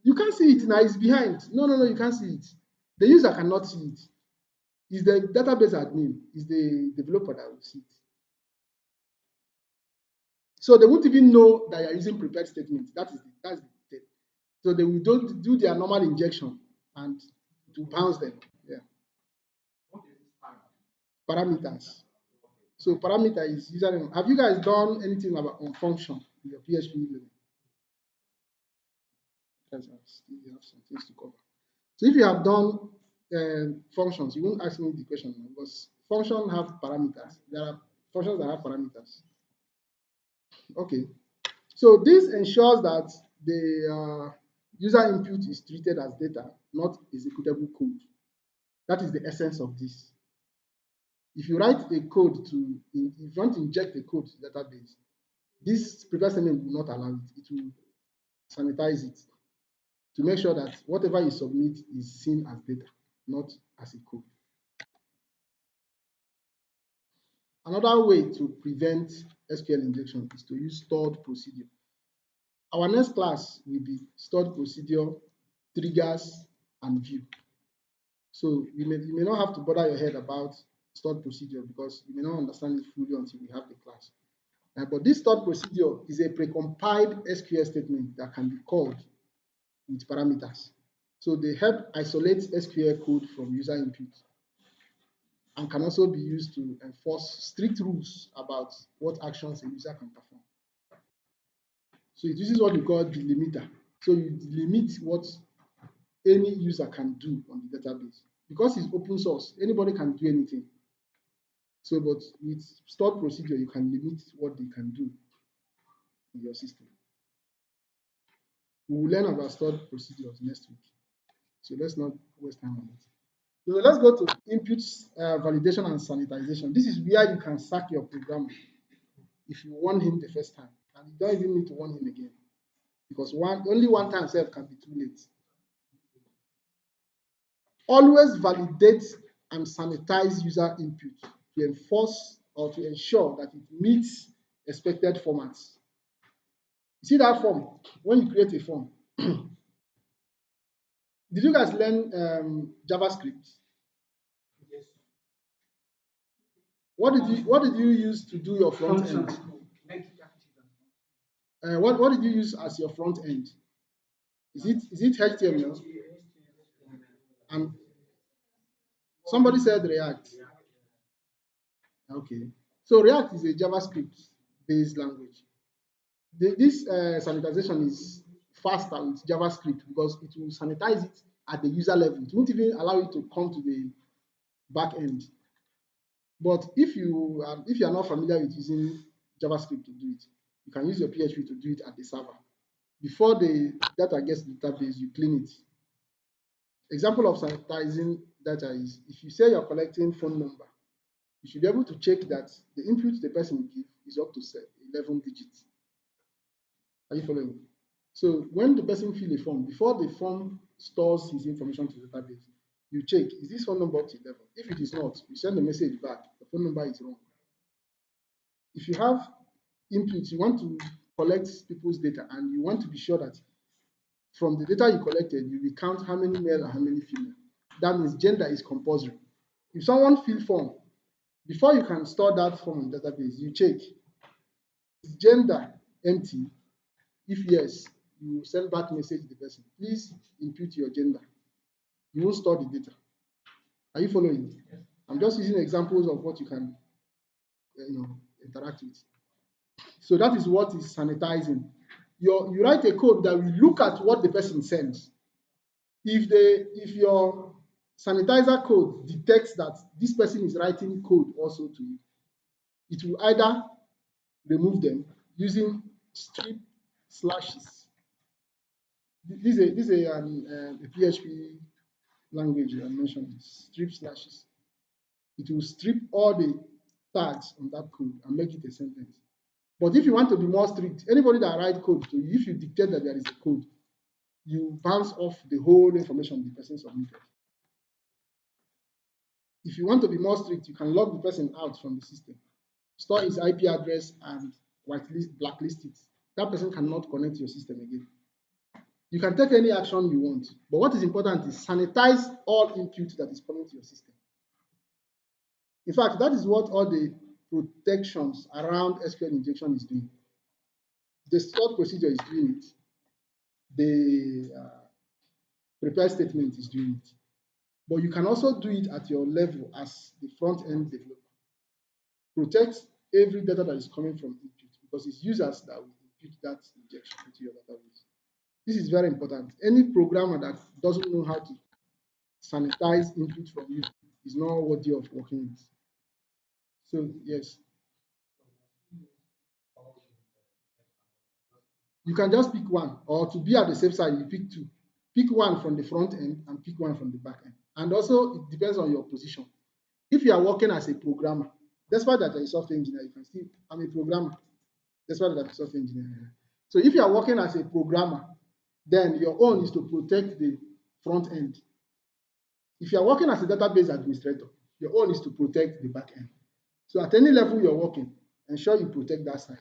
You can't see it now, it's behind. No, you can't see it. The user cannot see it. It's the database admin, it's the developer that will see it. So they won't even know that you're using prepared statements. That's the thing. So they will do their normal injection and to bounce them. Yeah. Parameters. So parameter is username. Have you guys done anything about on function in your PHP level? Guys have some things to cover. So if you have done functions, you won't ask me the question because functions have parameters. There are functions that have parameters. Okay. So this ensures that the user input is treated as data, not executable code. That is the essence of this. If you write a code if you want to inject a code to the database, this prepared statement will not allow it. It will sanitize it to make sure that whatever you submit is seen as data, not as a code. Another way to prevent SQL injection is to use stored procedure. Our next class will be stored procedure, triggers, and view. So you may not have to bother your head about stored procedure because you may not understand it fully until we have the class. But this stored procedure is a precompiled SQL statement that can be called with parameters. So they help isolate SQL code from user input and can also be used to enforce strict rules about what actions a user can perform. So this is what we call delimiter. So you delimit what any user can do on the database. Because it's open source, anybody can do anything. So, but with stored procedure, you can limit what they can do in your system. We will learn about stored procedures next week. So let's not waste time on it. So let's go to inputs, validation, and sanitization. This is where you can sack your programmer if you warn him the first time. And you don't even need to warn him again. Because only one time self can be too late. Always validate and sanitize user input to enforce or to ensure that it meets expected formats. You see that form? When you create a form, did you guys learn JavaScript? Yes. What did you use to do your front end? What did you use as your front end? Is it HTML? And somebody said React. Okay. So React is a JavaScript-based language. This sanitization is faster with JavaScript because it will sanitize it at the user level. It won't even allow you to come to the back end. But if you are not familiar with using JavaScript to do it, you can use your PHP to do it at the server. Before the data gets to the database, you clean it. Example of sanitizing data is if you say you're collecting phone number, you should be able to check that the input the person will give is up to 11 digits. Are you following? So when the person fills a form, before the form stores his information to the database, you check, is this phone number up to 11? If it is not, you send a message back, the phone number is wrong. If you have inputs, you want to collect people's data and you want to be sure that from the data you collected, you will count how many male and how many female. That means gender is compulsory. If someone fills form, before you can store that form in the database, you check, is gender empty? If yes, you send back message to the person, please input your gender. You won't store the data. Are you following? I'm just using examples of what you can interact with. So that is what is sanitizing. You write a code that will look at what the person sends. If your sanitizer code detects that this person is writing code also to you, it will either remove them using strip slashes. This is a PHP language I mentioned, strip slashes. It will strip all the tags on that code and make it a sentence. But if you want to be more strict, anybody that writes code to you, if you dictate that there is a code, you bounce off the whole information the person submitted. If you want to be more strict, you can log the person out from the system, store his IP address, and blacklist it. That person cannot connect to your system again. You can take any action you want, but what is important is sanitize all input that is coming to your system. In fact, that is what all the protections around SQL injection is doing. The stored procedure is doing it. The prepare statement is doing it. But you can also do it at your level as the front-end developer. Protect every data that is coming from input, because it's users that will input that injection into your database. This is very important. Any programmer that doesn't know how to sanitize input from you is not worthy of working with. So yes, you can just pick one, or to be at the safe side, you pick two. Pick one from the front end and pick one from the back end. And also, it depends on your position. If you are working as a programmer, despite that you're a software engineer, you can see I'm a programmer. Despite that I'm a software engineer. So if you are working as a programmer, then your own is to protect the front end. If you are working as a database administrator, your own is to protect the back end. So at any level you're working, ensure you protect that side.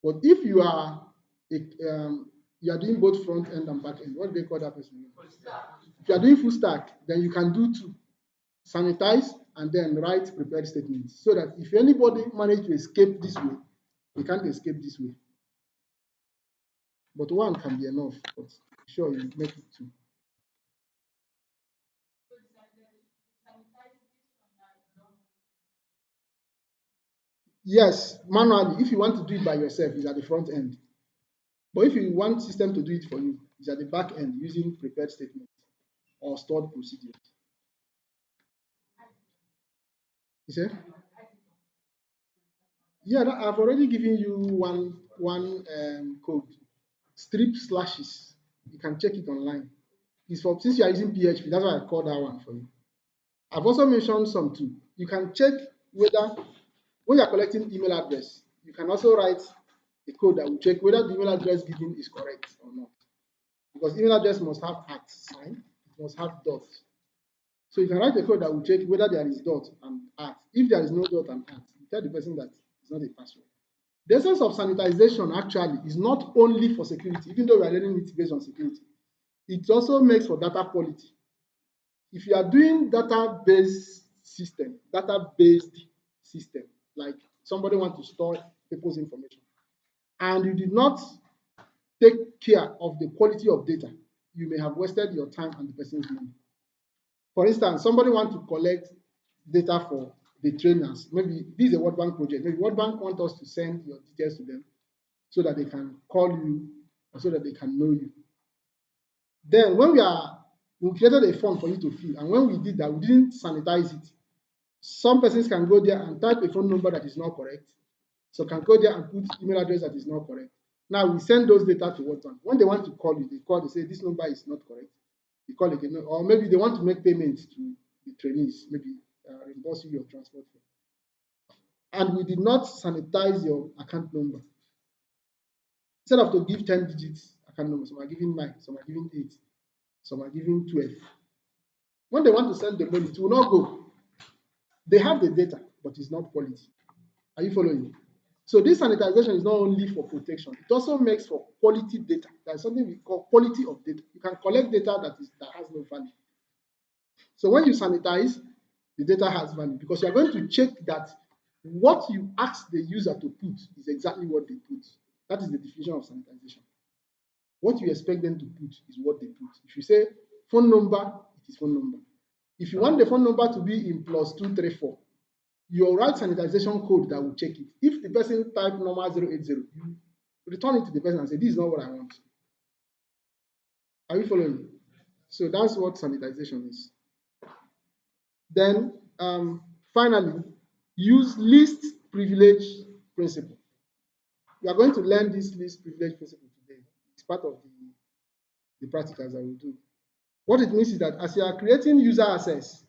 But if you are doing both front end and back end, what do they call that person? If you are doing full stack, then you can do two. Sanitize and then write prepared statements, so that if anybody manage to escape this way, they can't escape this way. But one can be enough, but sure you make it two. Yes, manually. If you want to do it by yourself, it's at the front end. But if you want system to do it for you, it's at the back end using prepared statements or stored procedures. You see? Yeah, I've already given you one code. Strip slashes. You can check it online. It's for, since you are using PHP, that's why I called that one for you. I've also mentioned some too. You can check whether, when you're collecting email address, you can also write a code that will check whether the email address given is correct or not. Because email address must have @ sign, it must have dots. So you can write a code that will check whether there is dot and @. If there is no dot and @, you tell the person that it's not a password. The essence of sanitization actually is not only for security, even though we are learning it based on security. It also makes for data quality. If you are doing database system, like somebody wants to store people's information, and you did not take care of the quality of data, you may have wasted your time and the person's money. For instance, somebody wants to collect data for the trainers. Maybe this is a World Bank project. Maybe World Bank wants us to send your details to them so that they can call you or so that they can know you. Then when we created a form for you to fill, and when we did that, we didn't sanitize it. Some persons can go there and type a phone number that is not correct. So can go there and put email address that is not correct. Now we send those data to World Bank. When they want to call you, they call, they say this number is not correct. You call again, or maybe they want to make payments to the trainees, maybe reimburse you your transport fee. And we did not sanitize your account number. Instead of to give 10 digits account number, some are giving 9, some are giving 8, some are giving 12. When they want to send the money, it will not go. They have the data, but it's not quality. Are you following? So this sanitization is not only for protection, it also makes for quality data. There's something we call quality of data. You can collect data that has no value. So when you sanitize, the data has value because you're going to check that what you ask the user to put is exactly what they put. That is the definition of sanitization. What you expect them to put is what they put. If you say phone number, his phone number. If you want the phone number to be in +234, you write sanitization code that will check it. If the person type normal 080, you return it to the person and say, this is not what I want. Are you following? So that's what sanitization is. Then finally, use least privilege principle. We are going to learn this least privilege principle today. It's part of the practicals I will do. What it means is that as you are creating user access,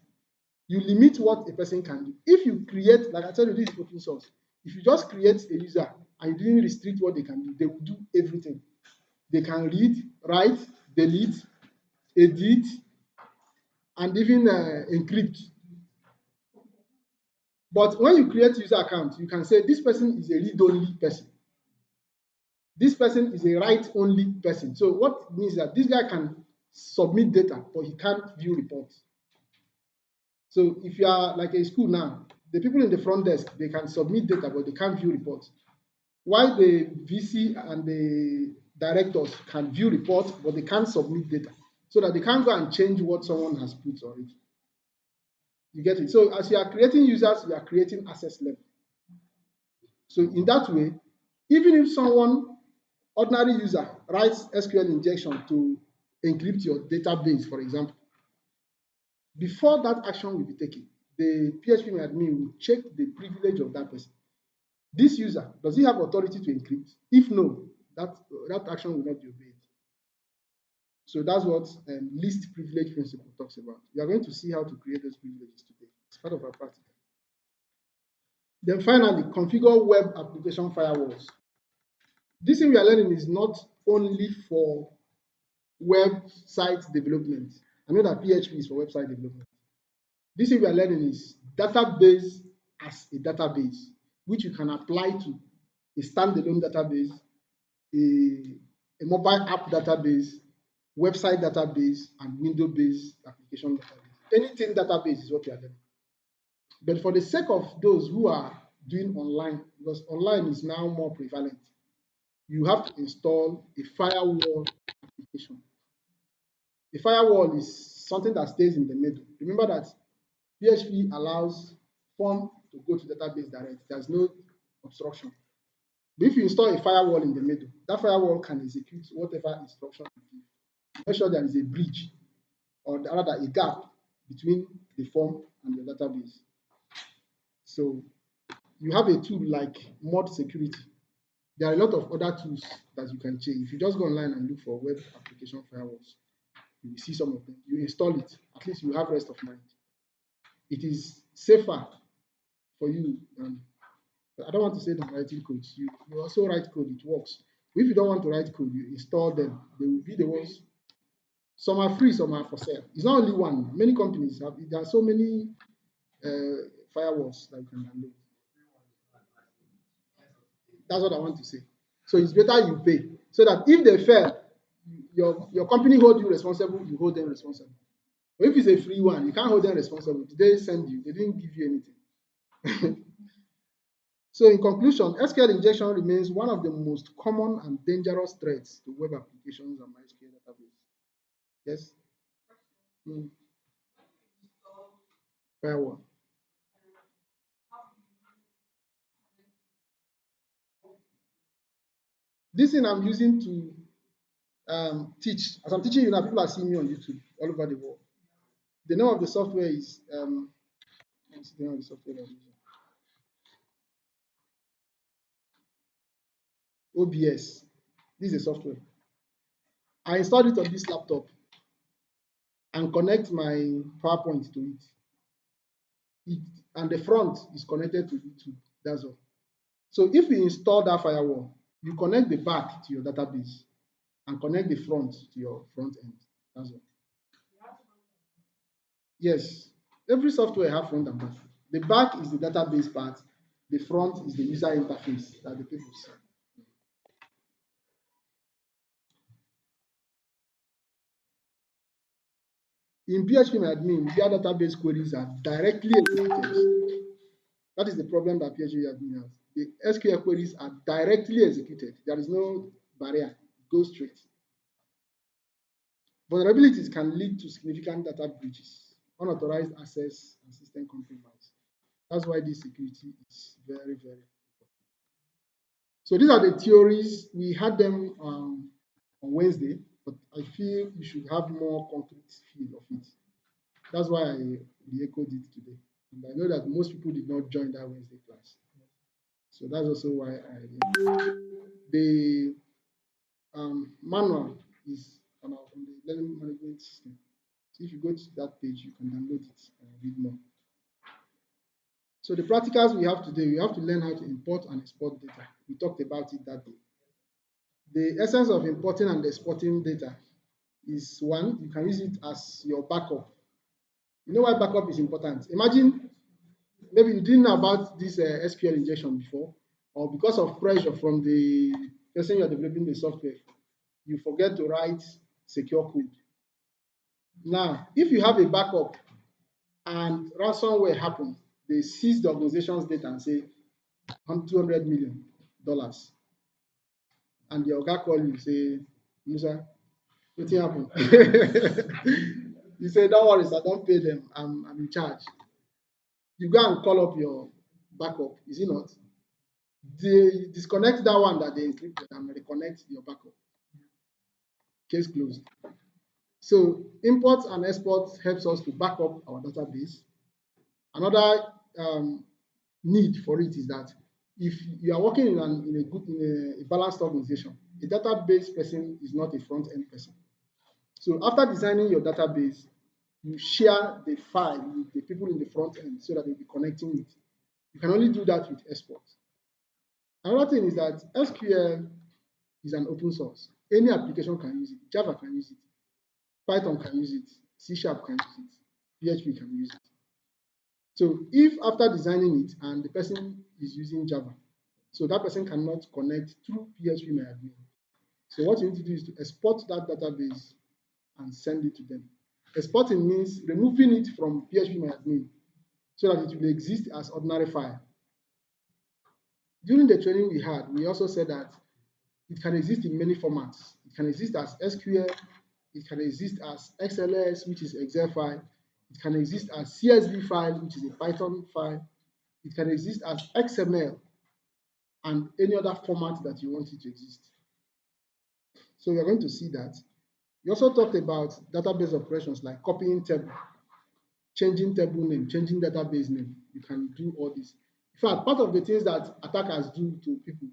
you limit what a person can do. If you create, like I told you, this is open source. If you just create a user and you didn't restrict what they can do, they will do everything. They can read, write, delete, edit, and even encrypt. But when you create user account, you can say this person is a read-only person. This person is a write-only person. So what means that this guy can submit data, but he can't view reports. So if you are like a school now, the people in the front desk, they can submit data, but they can't view reports. While the VC and the directors can view reports, but they can't submit data, so that they can't go and change what someone has put already. You get it? So as you are creating users, you are creating access level. So in that way, even if someone, ordinary user, writes SQL injection to encrypt your database, for example, before that action will be taken, the PHP admin will check the privilege of that person. This user, does he have authority to encrypt? If no, that action will not be obeyed. So that's what least privilege principle talks about. We are going to see how to create those privileges today. It's part of our practice. Then finally, configure web application firewalls. This thing we are learning is not only for website development. I know that PHP is for website development. This thing we are learning is database as a database, which you can apply to a standalone database, a mobile app database, website database, and window-based application database. Anything database is what we are learning. But for the sake of those who are doing online, because online is now more prevalent, you have to install a firewall application. A firewall is something that stays in the middle. Remember that PHP allows form to go to database direct. There's no obstruction. But if you install a firewall in the middle, that firewall can execute whatever instruction you give. Make sure there is a bridge, or rather a gap between the form and your database. So you have a tool like Mod Security. There are a lot of other tools that you can change. If you just go online and look for web application firewalls, you will see some of them. You install it, at least you have rest of mind. It is safer for you. I don't want to say that writing code. You also write code, it works. If you don't want to write code, you install them. They will be the ones. Some are free, some are for sale. It's not only one. Many companies have, there are so many firewalls that you can download. That's what I want to say. So it's better you pay, so that if they fail, your company hold you responsible, you hold them responsible. But if it's a free one, you can't hold them responsible. They send you, they didn't give you anything. So in conclusion, SQL injection remains one of the most common and dangerous threats to web applications and MySQL database. Yes? Firewall. This thing I'm using to teach, as I'm teaching you now, people are seeing me on YouTube all over the world. The name of the software is, what's the name of the software I'm using? OBS. This is a software. I installed it on this laptop and connect my PowerPoint to it. And the front is connected to YouTube. That's all. So if you install that firewall, you connect the back to your database and connect the front to your front end. That's all. Yes, every software has front and back. The back is the database part. The front is the user interface that the people see. In PHPMyAdmin, their database queries are directly executed. That is the problem that PHPMyAdmin has. The SQL queries are directly executed. There is no barrier. It goes straight. Vulnerabilities can lead to significant data breaches, unauthorized access, and system compromise. That's why this security is very, very important. So these are the theories. We had them on Wednesday, but I feel you should have more concrete feel of it. That's why I re-echoed it today. And I know that most people did not join that Wednesday class. So that's also why the manual is on the learning management system. So if you go to that page, you can download it and read more. So the practicals we have today, we have to learn how to import and export data. We talked about it that day. The essence of importing and exporting data is one, you can use it as your backup. You know why backup is important? Imagine maybe you didn't know about this SQL injection before, or because of pressure from the person you're developing the software, you forget to write secure code. Now, if you have a backup and ransomware happens, they seize the organization's data and say $200 million. And the guy call you say, Musa, what happened? You say, don't worry, sir, don't pay them. I'm in charge. You go and call up your backup, is it not? They disconnect that one that they encrypted and reconnect your backup. Case closed. So imports and exports helps us to back up our database. Another need for it is that if you are working in a balanced organization, a database person is not a front-end person. So after designing your database, you share the file with the people in the front end so that they'll be connecting it. You can only do that with export. Another thing is that SQL is an open source. Any application can use it. Java can use it. Python can use it. C# can use it. PHP can use it. So if after designing it and the person is using Java, so that person cannot connect through PHPMyAdmin. So what you need to do is to export that database and send it to them. Exporting means removing it from PHPMyAdmin so that it will exist as ordinary file. During the training we had, we also said that it can exist in many formats. It can exist as SQL, it can exist as XLS, which is Excel file, it can exist as CSV file, which is a Python file, it can exist as XML, and any other format that you want it to exist. So we're going to see that. We also talked about database operations like copying table, changing table name, changing database name. You can do all this. In fact, part of the things that attackers do to people,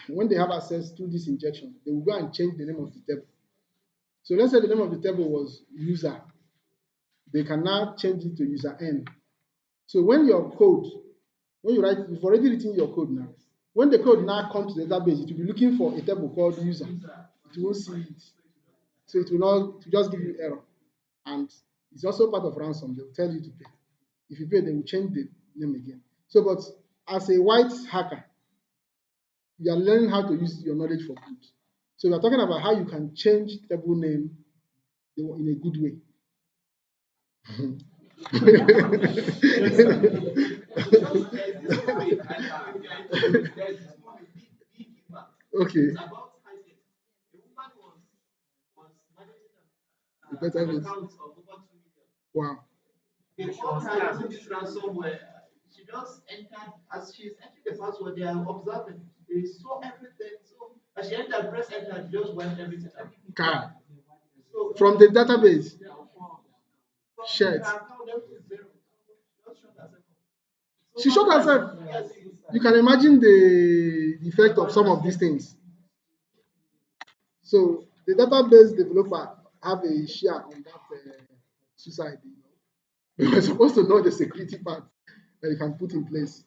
when they have access to this injection, they will go and change the name of the table. So let's say the name of the table was user. They can now change it to user n. So when your code, when you write, you've already written your code now. When the code now comes to the database, it will be looking for a table called user. It won't see it. So it will not, it will just give you error. And it's also part of ransom. They will tell you to pay. If you pay, they will change the name again. So, but as a white hacker, you are learning how to use your knowledge for good. So we are talking about how you can change table name in a good way. Okay. Wow. They called her using this ransomware. She just entered, as she's entering the password, they are observing. They saw everything. So as she entered, press enter, she just went everything. God. So From the database. Shared. She shot herself. You can imagine the effect of some of these things. So the database developer have a share on that suicide. You are supposed to know the security part that you can put in place.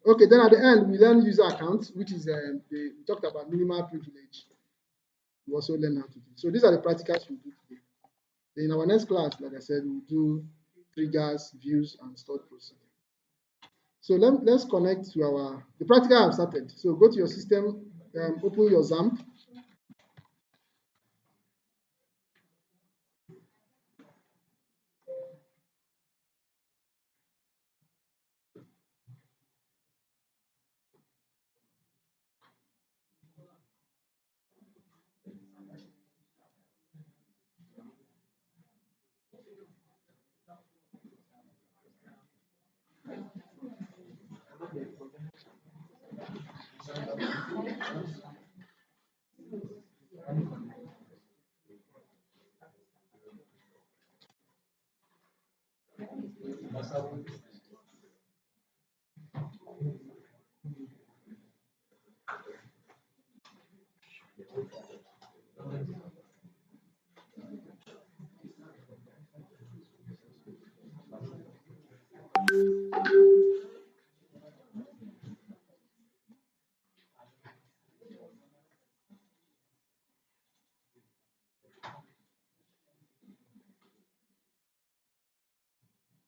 Okay, then at the end, we learn user account, which is we talked about minimal privilege. We also learn how to do. So these are the practicals we do today. Then in our next class, like I said, we'll do triggers, views, and stored procedure. So let's connect to the practical I have started. So go to your system, open your XAMPP.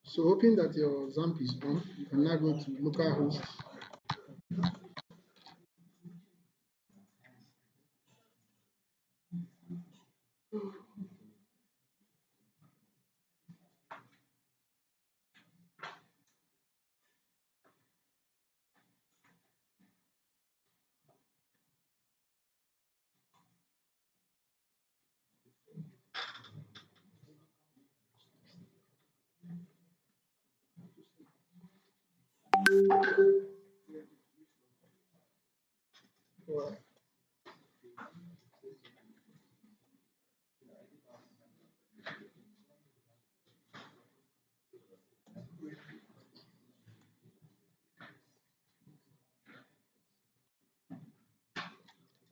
So hoping that your XAMPP is on, you can now go to localhost. Wow.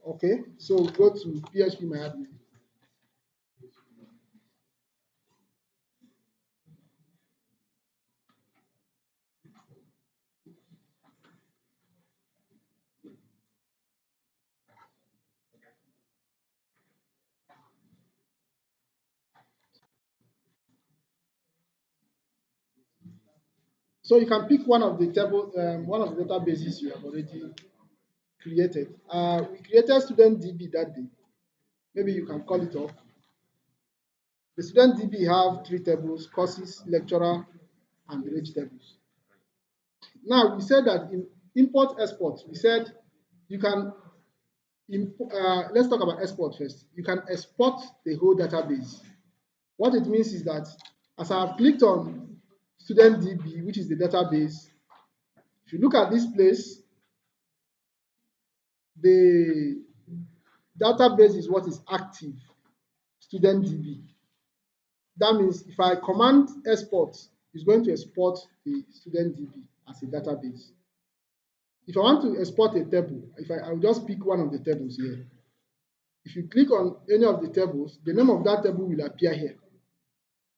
Okay, so go to PHP So you can pick one of the table, one of the databases you have already created. We created student DB that day. Maybe you can call it off. The student DB have three tables: courses, lecturer, and the reg tables. Now we said that in import export, we said you can let's talk about export first. You can export the whole database. What it means is that as I have clicked on student DB, which is the database, if you look at this place, the database is what is active, student DB. That means if I command export, it's going to export the student DB as a database. If I want to export a table, I'll just pick one of the tables here. If you click on any of the tables, the name of that table will appear here.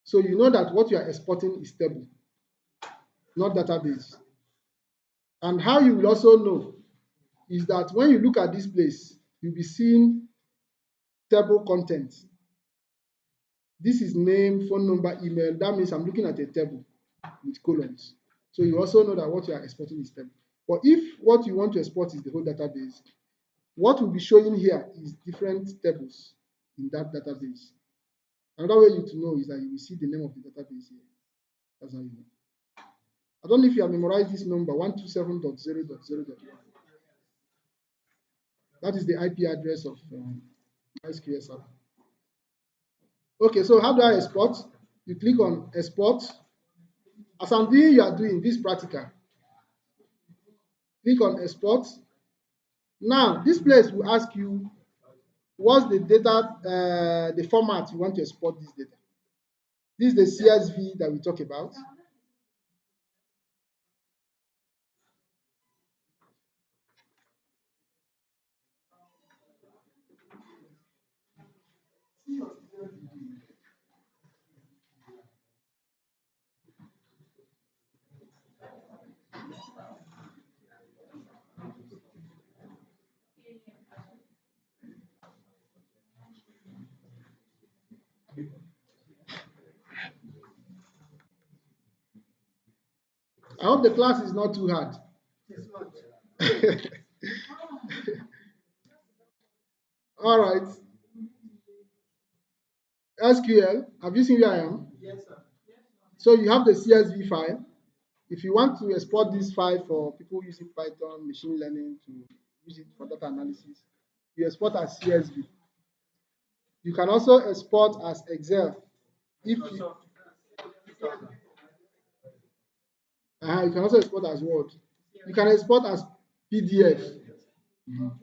So you know that what you are exporting is table, not database. And how you will also know is that when you look at this place, you'll be seeing table content. This is name, phone number, email. That means I'm looking at a table with columns. So you also know that what you are exporting is table. But if what you want to export is the whole database, what will be showing here is different tables in that database. Another way you to know is that you will see the name of the database here. That's how you know. I don't know if you have memorized this number, 127.0.0.1. That is the IP address of MySQL server. Okay, so how do I export? You click on export. As I'm doing, you are doing this practical. Click on export. Now, this place will ask you what's the data, the format you want to export this data. This is the CSV that we talk about. I hope the class is not too hard. All right. SQL, have you seen where I am? Yes, sir. So you have the CSV file. If you want to export this file for people using Python, machine learning to use it for data analysis, you export as CSV. You can also export as Excel. If you, you can also export as Word. You can export as PDF. Mhm.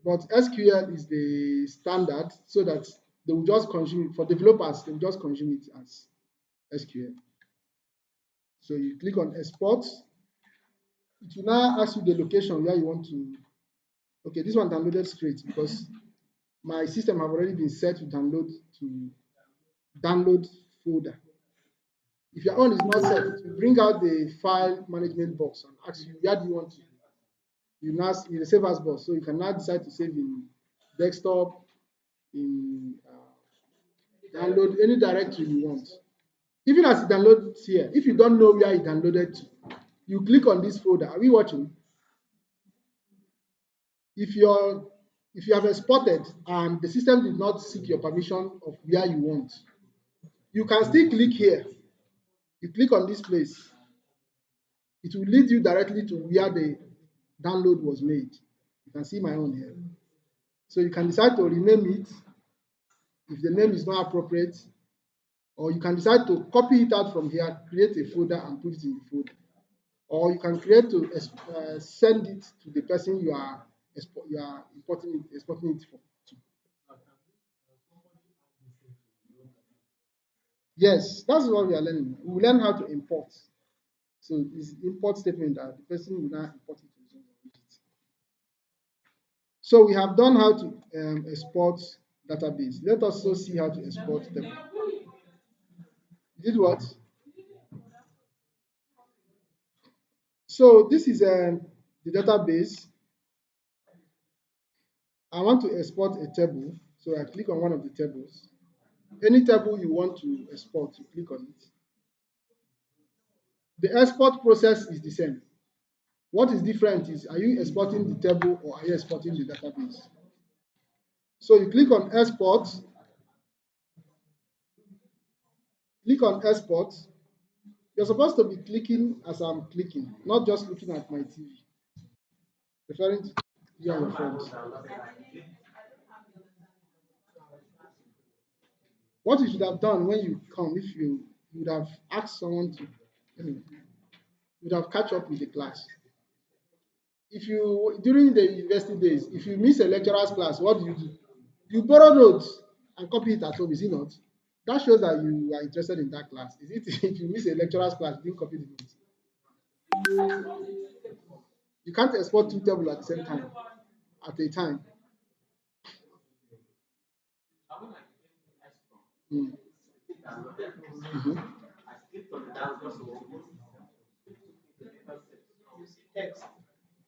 But SQL is the standard so that they will just consume it. For developers, they will just consume it as SQL. So you click on export. It will now ask you the location where you want to. Okay, this one downloaded straight because my system have already been set to download folder. If your own is not set, it will bring out the file management box and ask you where do you want to. You now in the save as box, so you can now decide to save in desktop, in download any directory you want. Even as it downloads here, if you don't know where it downloaded to, you click on this folder. Are we watching? If you have exported and the system did not seek your permission of where you want, you can still click here. You click on this place. It will lead you directly to where the download was made. You can see my own here. So you can decide to rename it if the name is not appropriate, or you can decide to copy it out from here, create a folder and put it in the folder. Or you can create to send it to the person you are exporting it for. Yes, that's what we are learning. We will learn how to import. So this import statement that the person will now import it to his own widget. So we have done how to export database. Let us also see how to export table. Did what? So this is the database. I want to export a table. So I click on one of the tables. Any table you want to export, you click on it. The export process is the same. What is different is, are you exporting the table or are you exporting the database? So you click on export. Click on export. You're supposed to be clicking as I'm clicking, not just looking at my TV. Referring to you and your friends. What you should have done when you come, if you would have asked someone to, you would have catch up with the class. If you, during the university days, if you miss a lecturer's class, what do? You borrow notes and copy it at home, is it not? That shows that you are interested in that class. Is it if you miss a lecturer's class, you didn't copy the notes? You can't export two tables at the same time, at a time. Mm. Mhm.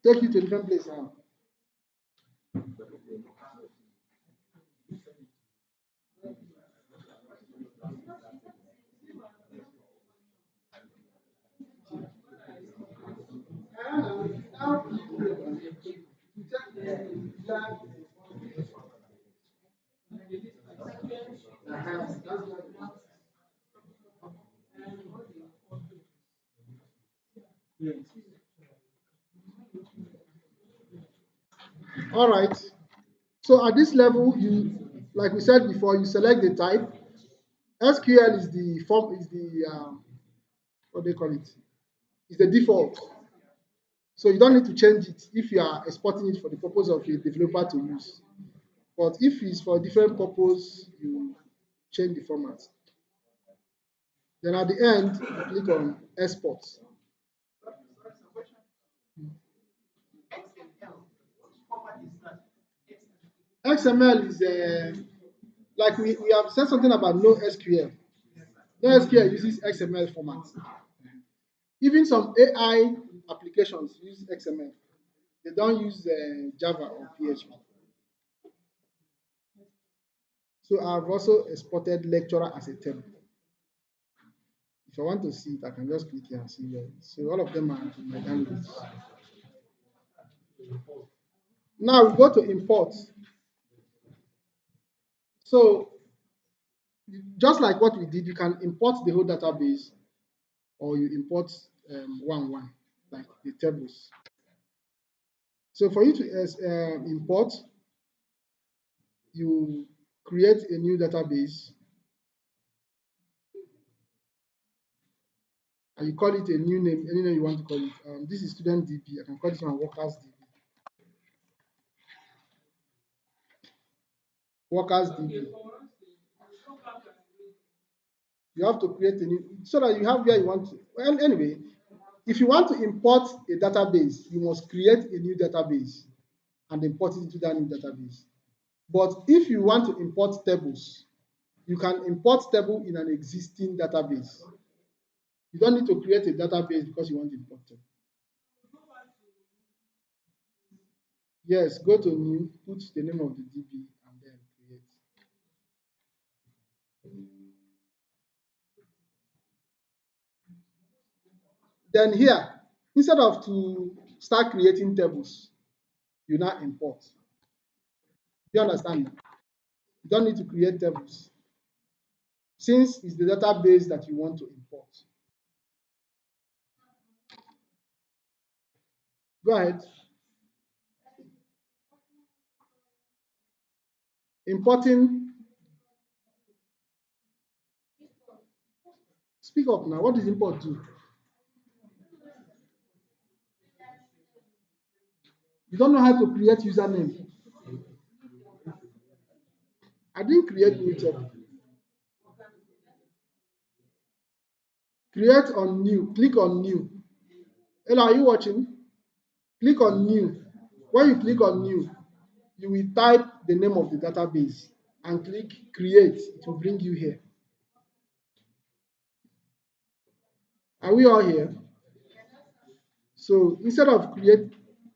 Take you to a different place now. All right. So at this level, you, like we said before, you select the type. SQL is the form, is the what do they call it? Is the default. So you don't need to change it if you are exporting it for the purpose of a developer to use. But if it's for a different purpose, you change the format. Then at the end, you click on export. XML is like we have said something about no SQL. No SQL uses XML format. Even some AI applications use XML. They don't use Java or PHP. So I've also exported lecturer as a table. If I want to see it, I can just click here and see where it is. So all of them are in my downloads. Now we go to import. So just like what we did, you can import the whole database or you import one, like the tables. So for you to import, you create a new database and you call it a new name, any name you want to call it. This is student DB. I can call this one workers DB. workers DB. You have to create a new so that you have where you want to. Well, anyway, if you want to import a database, you must create a new database and import it into that new database. But if you want to import tables, you can import table in an existing database. You don't need to create a database because you want to import table. Yes, go to new, put the name of the DB, and then create. Then here, instead of to start creating tables, you now import. You understand? You don't need to create tables since it's the database that you want to import. Go ahead. Importing. Speak up now. What does import do? You don't know how to create username. I didn't create new table. Create on new. Click on new. Hello, are you watching? Click on new. When you click on new, you will type the name of the database and click create. It will bring you here. Are we all here? So instead of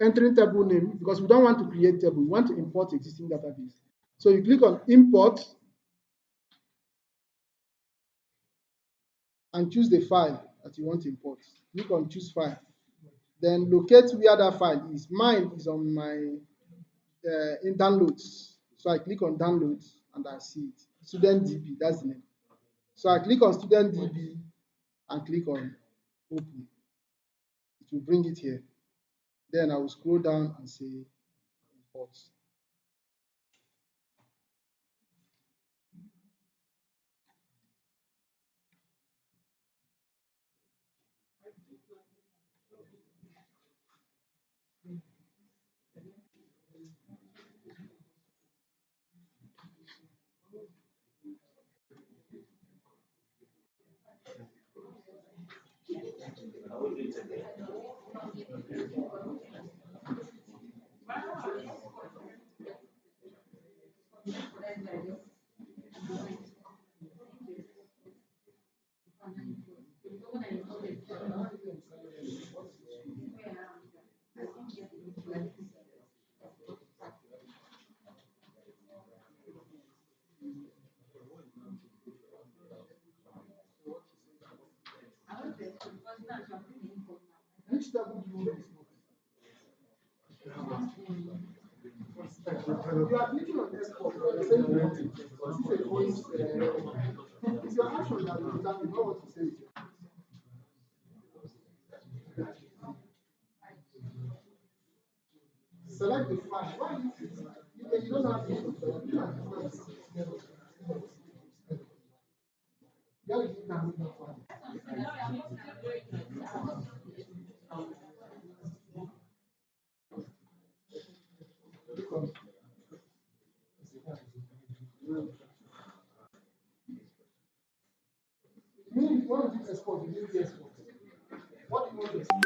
entering table name, because we don't want to create table, we want to import existing database. So you click on import and choose the file that you want to import. Click on choose file. Then locate where that file is. Mine is on my in downloads. So I click on downloads and I see it. Student DB, that's the name. So I click on student DB and click on open. It will bring it here. Then I will scroll down and say import. Which table do you want? You are clicking on export. You're saying you want it. This is a voice. It's your action that will determine not what to say. Select the file. Why you don't have to select. You can download the file. If you want to do export, you do export. What do you want to export?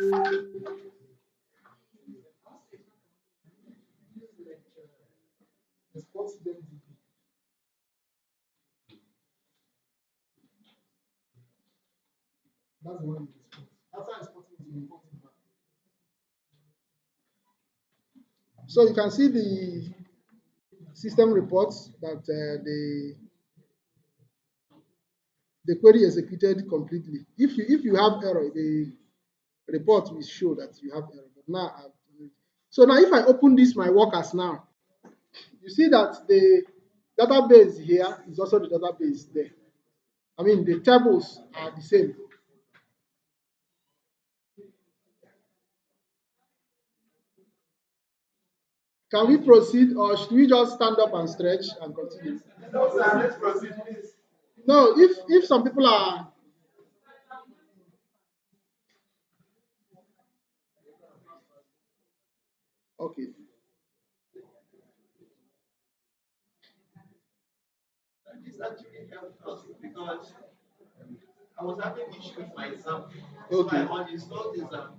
Export student DB. That's the one you export. After exporting it, you import it back. So you can see the system reports that the query executed completely. If you have error, the report will show that you have error. But now, so now if I open this my workers now, you see that the database here is also the database there. I mean the tables are the same. Can we proceed, or should we just stand up and stretch and continue? No, sir, let's proceed, please. No, if some people are okay. this actually helped us because I was having issue with my exam. So Okay. I uninstalled the exam,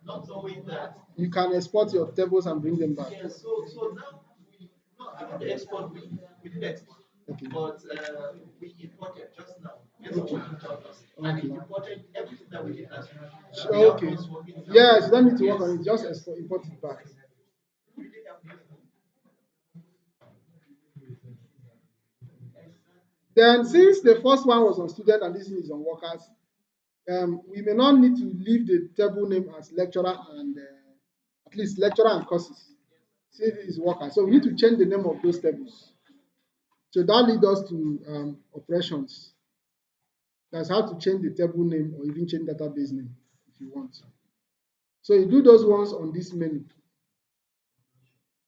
not knowing that. You can export your tables and bring them back. Yeah, so now we no, I want to export. We did export, Okay. but we imported just now. Yes, okay. And Okay. it imported everything that we did last week. Okay. Yes, you don't need to work on it. Just export, import it back. Really helped us. Then, since the first one was on student and this one is on workers, we may not need to leave the table name as lecturer and at least lecturer and courses. Since it is workers, so we need to change the name of those tables. So that leads us to operations. That's how to change the table name or even change database name if you want. So you do those ones on this menu,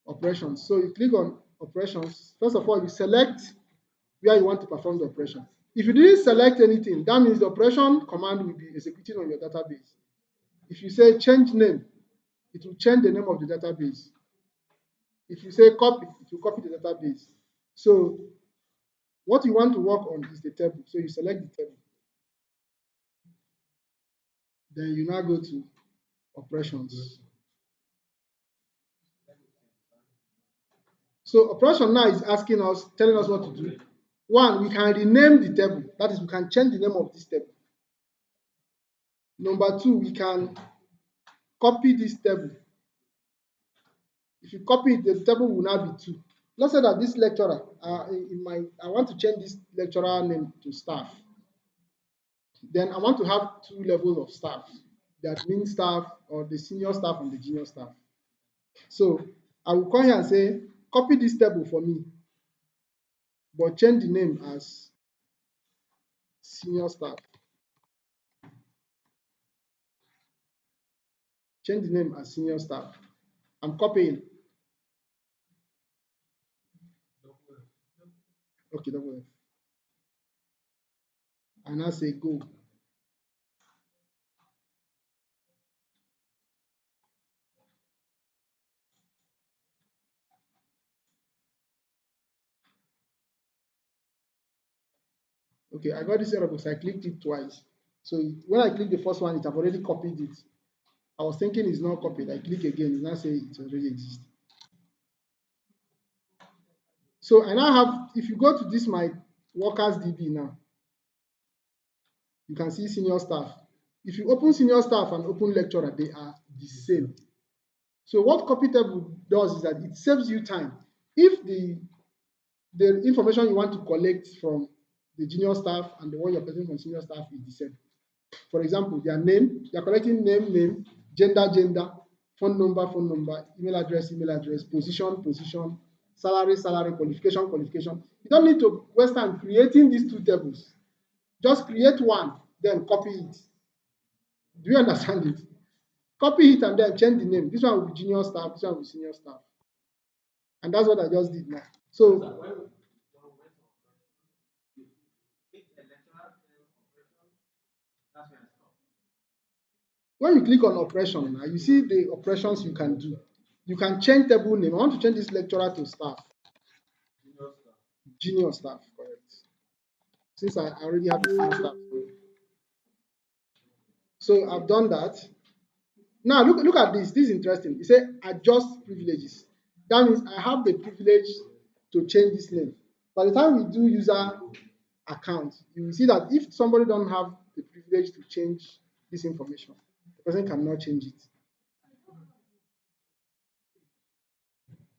operations. So you click on operations. First of all, you select where you want to perform the operation. If you didn't select anything, that means the operation command will be executing on your database. If you say change name, it will change the name of the database. If you say copy, it will copy the database. So what you want to work on is the table. So you select the table. Then you now go to operations. So operation now is asking us, telling us what to do. One, we can rename the table. That is, we can change the name of this table. Number two, we can copy this table. If you copy it, the table will now be two. Let's say that this lecturer, I want to change this lecturer name to staff. Then I want to have two levels of staff, the admin staff or the senior staff and the junior staff. So I will come here and say, copy this table for me, but change the name as senior staff. Change the name as senior staff. I'm copying. Okay, double F. And I say go. Okay, I got this error because I clicked it twice. So when I click the first one, it have already copied it. I was thinking it's not copied. I click again, it now say it already exists. So I now have, if you go to this my workers DB now, you can see senior staff. If you open senior staff and open lecturer, they are the same. So what copy table does is that it saves you time. If the information you want to collect from the junior staff and the one you're collecting from senior staff is the same. For example, their name, you're collecting name, gender, phone number, email address, position, salary, qualification. You don't need to waste time creating these two tables. Just create one, then copy it. Do you understand it? Copy it and then change the name. This one will be junior staff, this one will be senior staff. And that's what I just did now. So when you click on operation, now you see the operations you can do. You can change table name. I want to change this lecturer to staff. Junior staff, correct. Since I already have the senior staff. So I've done that. Now look at this. This is interesting. You say adjust privileges. That means I have the privilege to change this name. By the time we do user account, you will see that if somebody don't have the privilege to change this information, the person cannot change it.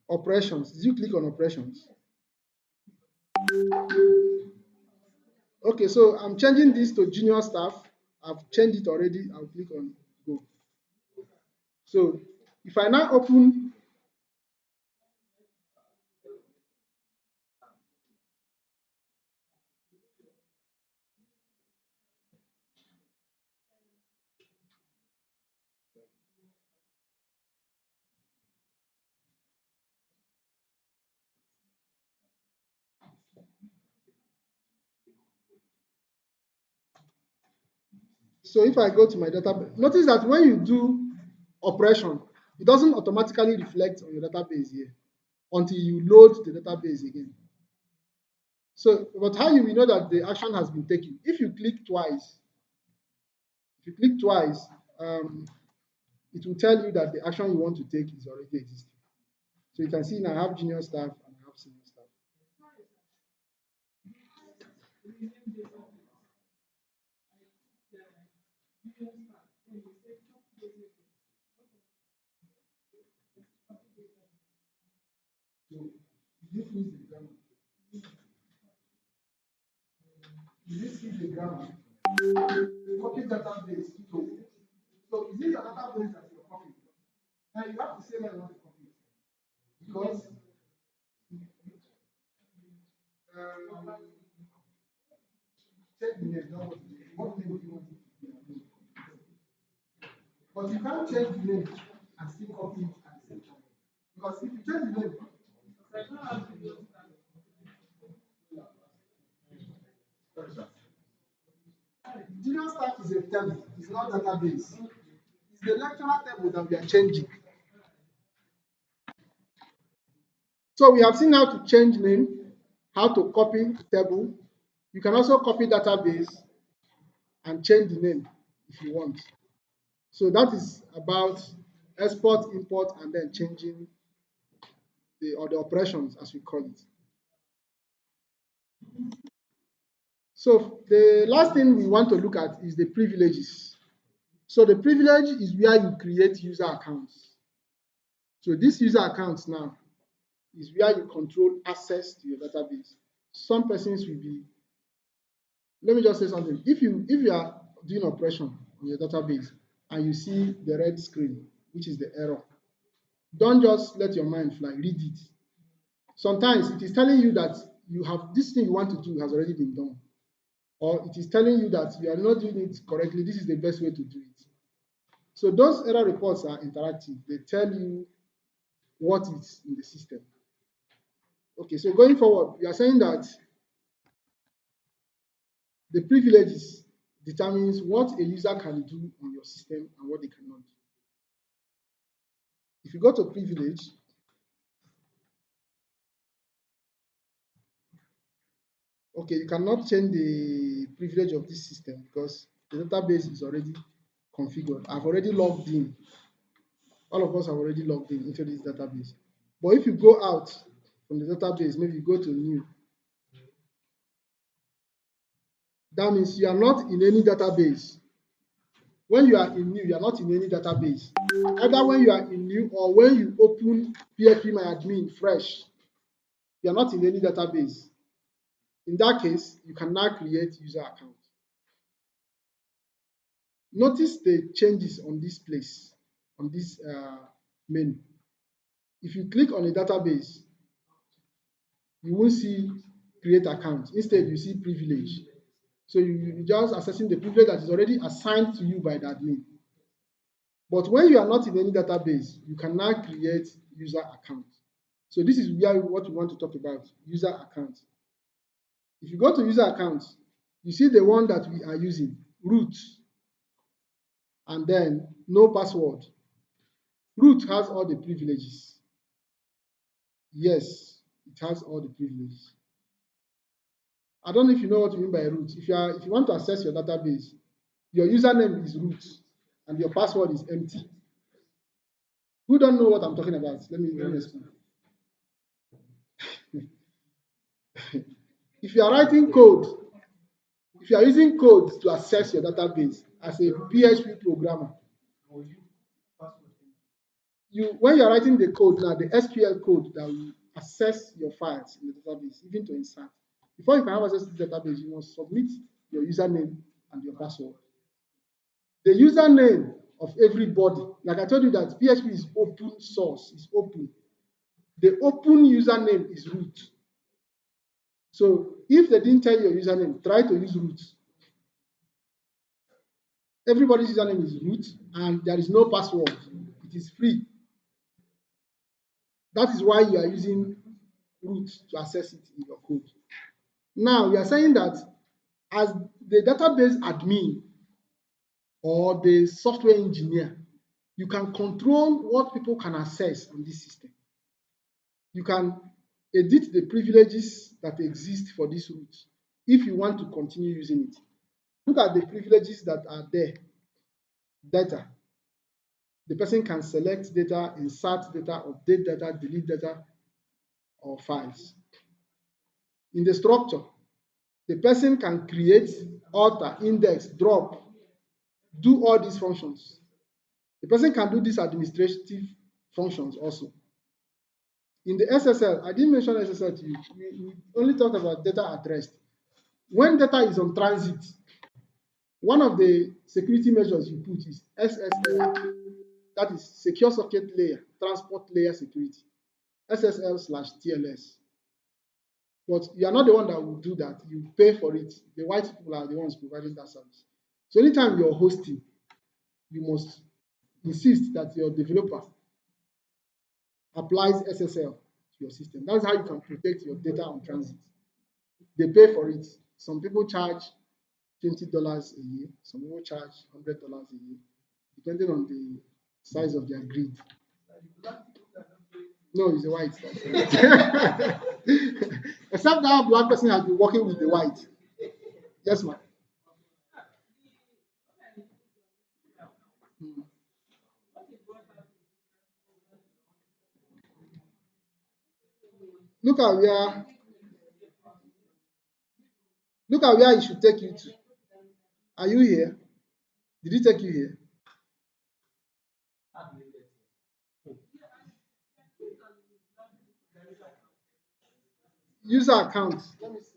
Operations. Did you click on operations? Okay, so I'm changing this to junior staff. I've changed it already. I'll click on go. So if I now open so if I go to my database, notice that when you do operation, it doesn't automatically reflect on your database here until you load the database again. So, but how you will know that the action has been taken? If you click twice, it will tell you that the action you want to take is already existing. So you can see now I have junior staff and I have senior staff. So this is the grammar. This is the grammar. Copy database. So is it your database that you're copying? Now you have to say where you want to copy it. Because check the name, not what name do you want it to be. But you can't change the name and still copy it at the same time. Because if you change the name, junior staff is a table, it's not database. It's the lecturer table that we are changing. So we have seen how to change name, how to copy table. You can also copy database and change the name if you want. So that is about export, import, and then changing the operations as we call it. So the last thing we want to look at is the privileges. So the privilege is where you create user accounts. So this user accounts now is where you control access to your database. Some persons will be, let me just say something. If you are doing operation on your database and you see the red screen, which is the error, don't just let your mind fly, read it. Sometimes it is telling you that you have this thing you want to do has already been done. Or it is telling you that you are not doing it correctly. This is the best way to do it. So those error reports are interactive. They tell you what is in the system. Okay, so going forward, we are saying that the privileges determines what a user can do on your system and what they cannot do. If you go to privilege, okay, you cannot change the privilege of this system because the database is already configured. I've already logged in. All of us have already logged in into this database. But if you go out from the database, maybe you go to new, that means you are not in any database. When you are in new, you are not in any database. Either when you are in new or when you open PHPMyAdmin fresh, you are not in any database. In that case, you can now create user accounts. Notice the changes on this place, on this menu. If you click on a database, you won't see create account. Instead, you see privilege. So you're just accessing the privilege that is already assigned to you by the admin. But when you are not in any database, you can now create user accounts. So this is where what we want to talk about, user accounts. If you go to user accounts, you see the one that we are using, root, and then no password. Root has all the privileges. Yes, it has all the privileges. I don't know if you know what you mean by root. If you want to access your database, your username is root and your password is empty. Who don't know what I'm talking about? Let me explain. If you are writing code, if you are using code to access your database as a PHP programmer, when you are writing the code now, the SQL code that will access your files in the database, even to insert. Before you can have access to the database, you must submit your username and your password. The username of everybody, like I told you that PHP is open source, it's open. The open username is root. So if they didn't tell you your username, try to use root. Everybody's username is root and there is no password. It is free. That is why you are using root to access it in your code. Now we are saying that as the database admin or the software engineer, you can control what people can access on this system. You can edit the privileges that exist for this route if you want to continue using it. Look at the privileges that are there. Data. The person can select data, insert data, update data, delete data, or files. In the structure, the person can create, alter, index, drop, do all these functions. The person can do these administrative functions also. In the SSL, I didn't mention SSL to you. We only talked about data at rest. When data is on transit, one of the security measures you put is SSL. That is Secure Socket Layer, Transport Layer Security, SSL/TLS. But you are not the one that will do that. You pay for it. The white people are the ones providing that service. So anytime you're hosting, you must insist that your developer applies SSL to your system. That's how you can protect your data on transit. They pay for it. Some people charge $20 a year. Some people charge $100 a year, depending on the size of their grid. No, it's a white. Except that black person has been working with the white. Yes, ma'am. Look at where it should take you to. Are you here? Did it take you here? User account. Let me see.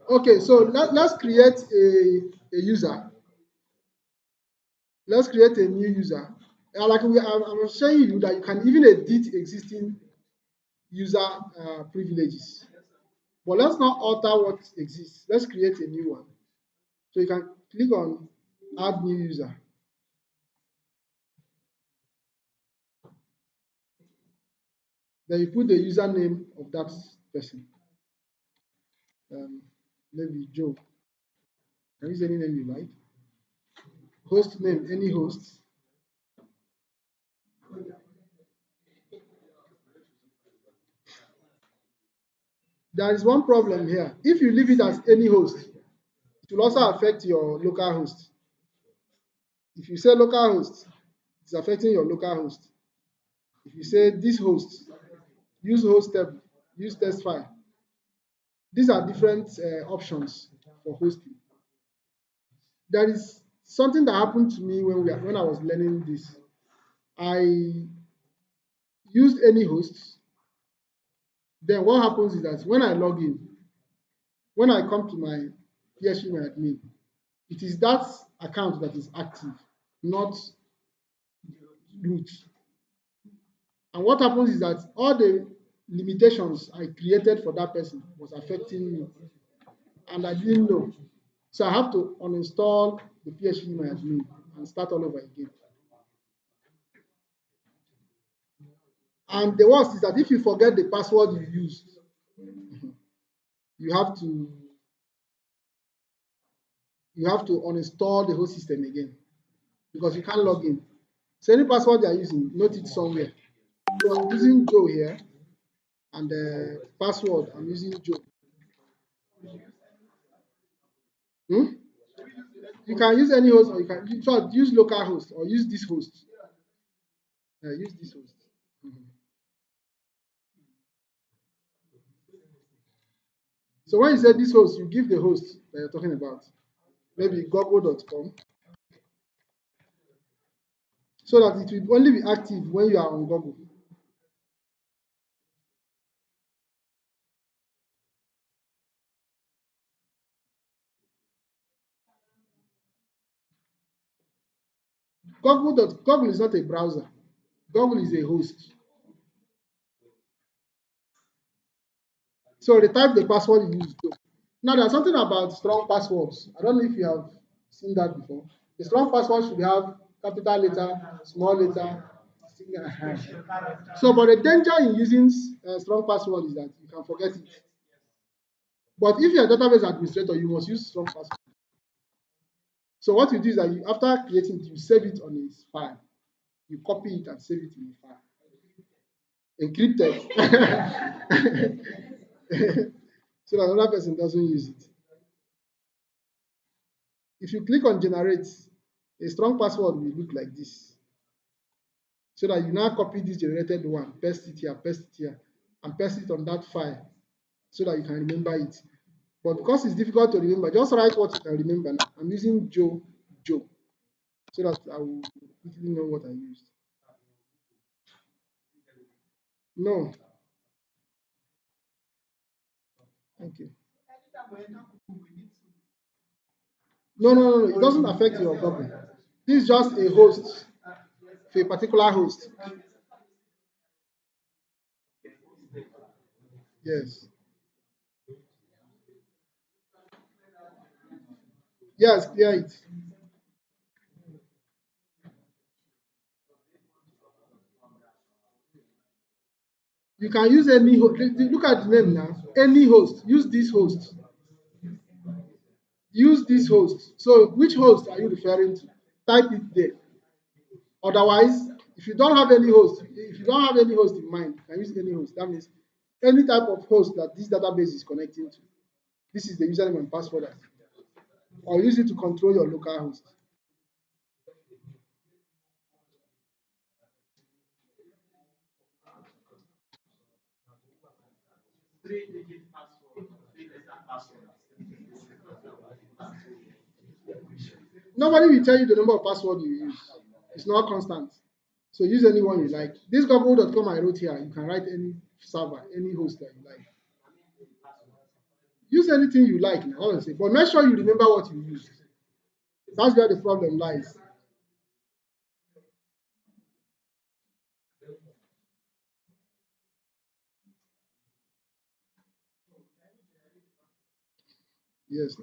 Okay, so let's create a user. Let's create a new user. I'm showing you that you can even edit existing user privileges. But let's not alter what exists. Let's create a new one. So you can click on Add New User. Then you put the username of that person. Maybe Joe. Can you use any name you like? Host name, any host. There is one problem here. If you leave it as any host, it will also affect your local host. If you say local host, it's affecting your local host. If you say this host, use host table, use test file. These are different options for hosting. There is something that happened to me when I was learning this. I used any host. Then what happens is that when I log in, when I come to my PHP admin, it is that account that is active, not root. And what happens is that all the limitations I created for that person was affecting me, and I didn't know. So I have to uninstall the PHP admin and start all over again. And the worst is that if you forget the password you used, you have to uninstall the whole system again because you can't log in. So any password you are using, note it somewhere. So I'm using Joe here, and the password I'm using Joe. You can use any host, or you can use local host, or use this host. Use this host. So when you say this host, you give the host that you're talking about, maybe google.com, so that it will only be active when you are on Google. Google is not a browser. Google is a host. So type the password you use. Now there's something about strong passwords. I don't know if you have seen that before. The strong password should have capital letter, small letter. So, but the danger in using strong password is that you can forget it. But if you're a database administrator, you must use strong password. So what you do is that after creating it, you save it on a file. You copy it and save it in a file. Encrypted. So that another person doesn't use it. If you click on generate, a strong password will look like this. So that you now copy this generated one, paste it here, and paste it on that file so that you can remember it. But because it's difficult to remember, just write what you can remember. Now. I'm using Joe, so that I will quickly know what I used. No. Thank you. No. It doesn't affect your Google. This is just a host for a particular host. Yes. Yes, clear it. You can use any host. Look at the name now. Any host. Use this host. Use this host. So which host are you referring to? Type it there. Otherwise, if you don't have any host in mind, you can use any host. That means any type of host that this database is connecting to. This is the username and password. Or use it to control your local host. Nobody will tell you the number of password you use. It's not constant. So use any one you like. This google.com I wrote here, you can write any server, any host that you like. Use anything you like, honestly, but make sure you remember what you use. That's where the problem lies. Yes.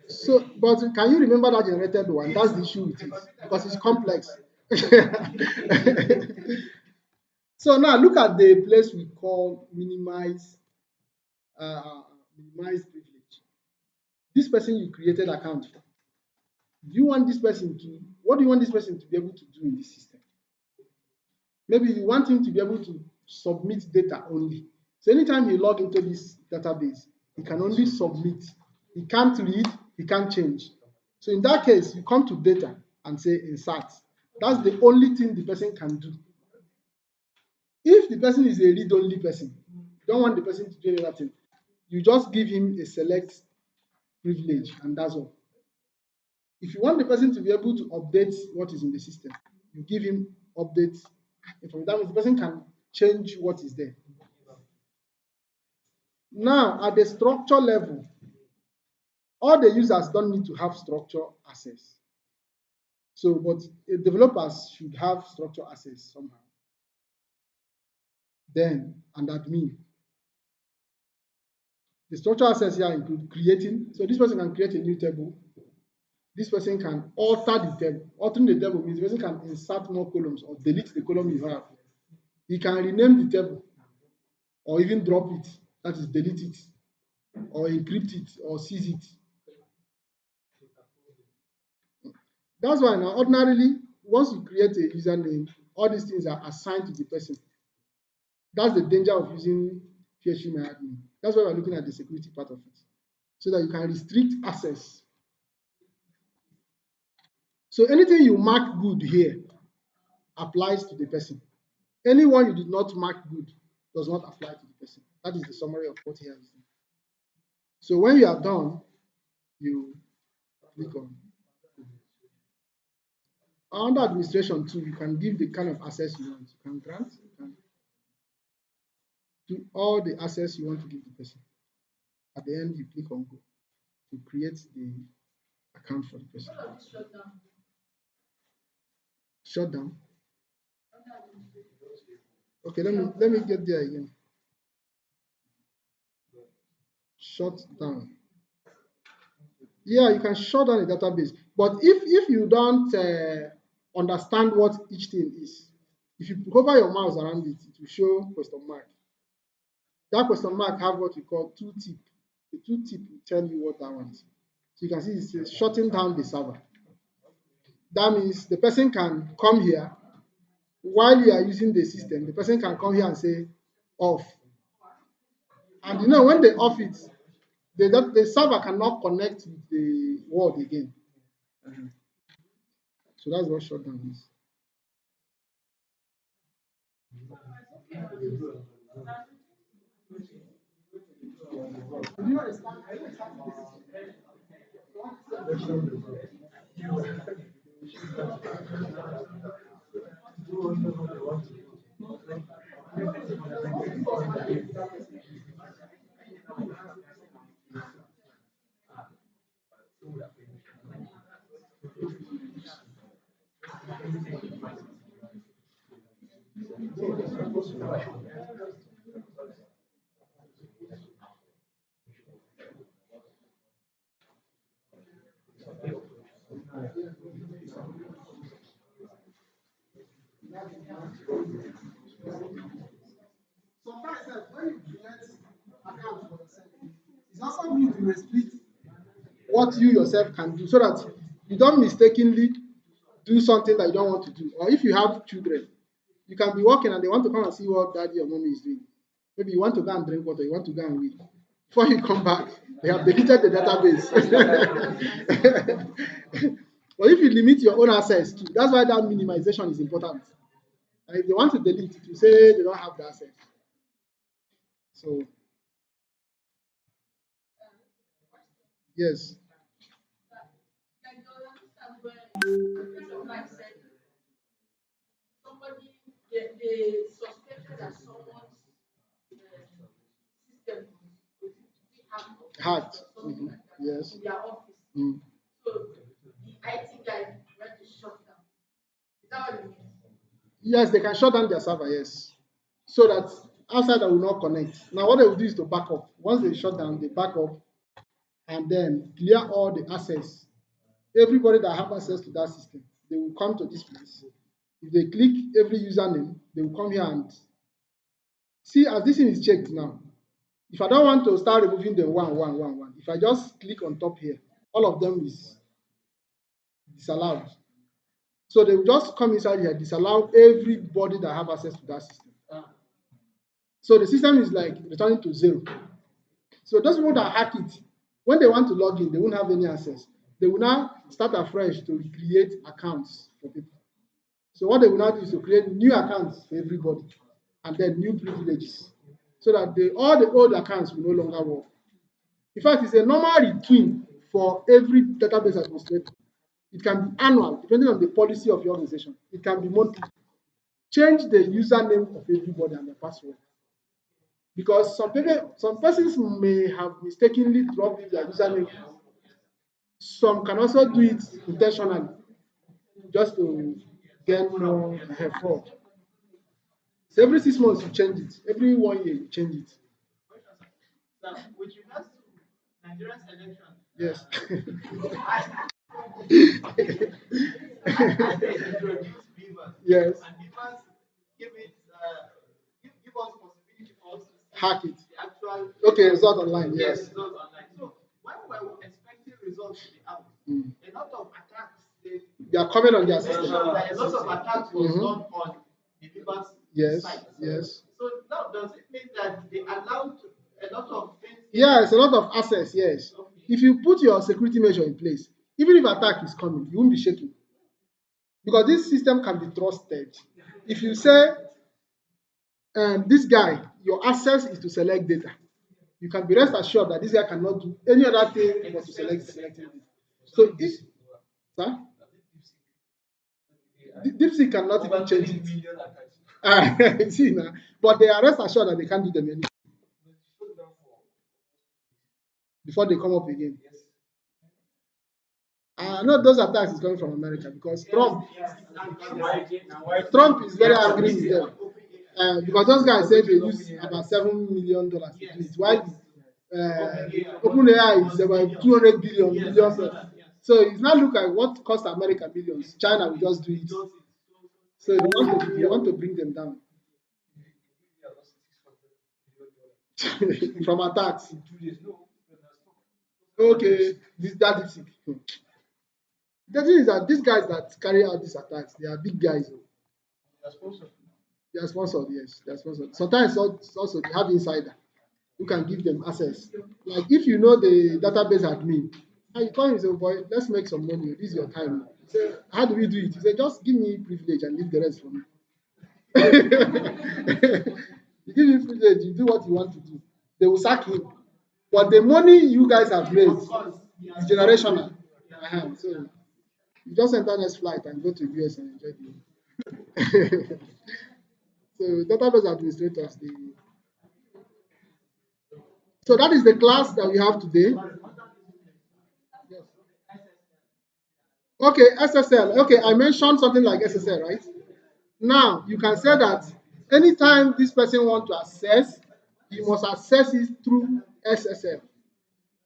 So, but can you remember that generated one? That's the issue with it because it's complex. So now look at the place we call minimize privilege. This person you created account for. What do you want this person to be able to do in this system? Maybe you want him to be able to submit data only. So anytime you log into this database, he can only submit. He can't read, he can't change. So in that case, you come to data and say insert. That's the only thing the person can do. If the person is a read-only person, you don't want the person to do anything, you just give him a select privilege and that's all. If you want the person to be able to update what is in the system, you give him update information. That means the person can change what is there. Now, at the structure level, all the users don't need to have structure access. So, but developers should have structure access somehow. Then, an admin. The structure access here include creating. So this person can create a new table. This person can alter the table. Altering the table means the person can insert more columns or delete the column you have. He can rename the table or even drop it, that is delete it, or encrypt it, or seize it. That's why now, ordinarily, once you create a username, all these things are assigned to the person. That's the danger of using PHPMyAdmin. That's why we're looking at the security part of it, so that you can restrict access. So anything you mark good here applies to the person. Anyone you did not mark good does not apply to the person. That is the summary of what here is. So when you are done, you click on. Under administration too, you can give the kind of access you want. You can grant, you can do all the access you want to give the person. At the end, you click on go to create the account for the person. Shut down. Okay, let me get there again. Shut down. Yeah, you can shut down a database, but if you don't understand what each thing is, if you hover your mouse around it, it will show question mark. That question mark have what we call tooltip. The tooltip will tell you what that one is. So you can see it says shutting down the server. That means the person can come here while you are using the system. The person can come here and say off. And you know, when they off it, the server cannot connect with the world again. So that's what shutdown is. Sometimes when you create account for yourself, it's also good to restrict what you yourself can do so that you don't mistakenly do something that you don't want to do. Or if you have children, you can be working and they want to come and see what daddy or mommy is doing. Maybe you want to go and drink water, you want to go and read. Before you come back, they have deleted the database. But if you limit your own access too, that's why that minimization is important. And if they want to delete it, you say they don't have the access. So, yes. Somebody, they suspected that someone's system was Hacked. Yes. in their office. Mm. So the IT guy went to shut down. Is that what it means? Yes, they can shut down their server, yes. So that outside will not connect. Now what they will do is to back up. Once they shut down, they back up and then clear all the access. Everybody that have access to that system, they will come to this place. If they click every username, they will come here and see as this thing is checked now. If I don't want to start removing the 1, if I just click on top here, all of them is disallowed. So they will just come inside here, disallow everybody that have access to that system. So the system is like returning to 0. So those people that hack it, when they want to log in, they won't have any access. They will now start afresh to create accounts for people. So what they will now do is to create new accounts for everybody and then new privileges so that all the old accounts will no longer work. In fact, it's a normal routine for every database administrator It can be annual, depending on the policy of your organization. It can be monthly. Change the username of everybody and the password. Because some persons may have mistakenly dropped their username. Some can also do it intentionally, just to get more fraud. So every 6 months you change it. Every 1 year you change it. Now, with regards to Nigerian selection, Yes. they introduce beavers. Yes. And beavers give it, give us possibility for us to see Hack it. the actual Okay, result online. Yes. results online. So when we're expecting results to be out, Mm. a lot of attacks, They are coming on their mentioned system. that a lot of attacks was Mhm. done on the beavers Yes. site. Yes. So now does it mean that they allowed a lot of things? Yeah, it's a lot of access. Yes. If you put your security measure in place, even if attack is coming, you won't be shaking because this system can be trusted. If you say, this guy, your access is to select data, you can be rest assured that this guy cannot do any other thing but to selecting data. So if, sir, DeepSeek cannot even change it. See now, but they are rest assured that they can't do them anything before they come up again. I know those attacks is coming from America because Trump is very angry with them. Because those guys said they use about $7 million to do it, while OpenAI is about 200 billion. So it's not look at what cost America billions. China will just do it. So they want to bring them down from attacks. Okay, that is it. The thing is that these guys that carry out these attacks, they are big guys. They are sponsored, yes. They are sponsored. Sometimes also they have insider who can give them access. Like if you know the database admin, and you call him and say, boy, let's make some money. This is your time. He say, how do we do it? He say, just give me privilege and leave the rest for me. You give you privilege, you do what you want to do. They will sack him. But the money you guys have made is generational. So you just enter next flight and go to US and enjoy the So database administrators, so that is the class that we have today. Yes. Okay, SSL. Okay, I mentioned something like SSL, right? Now you can say that anytime this person wants to access, he must access it through SSL.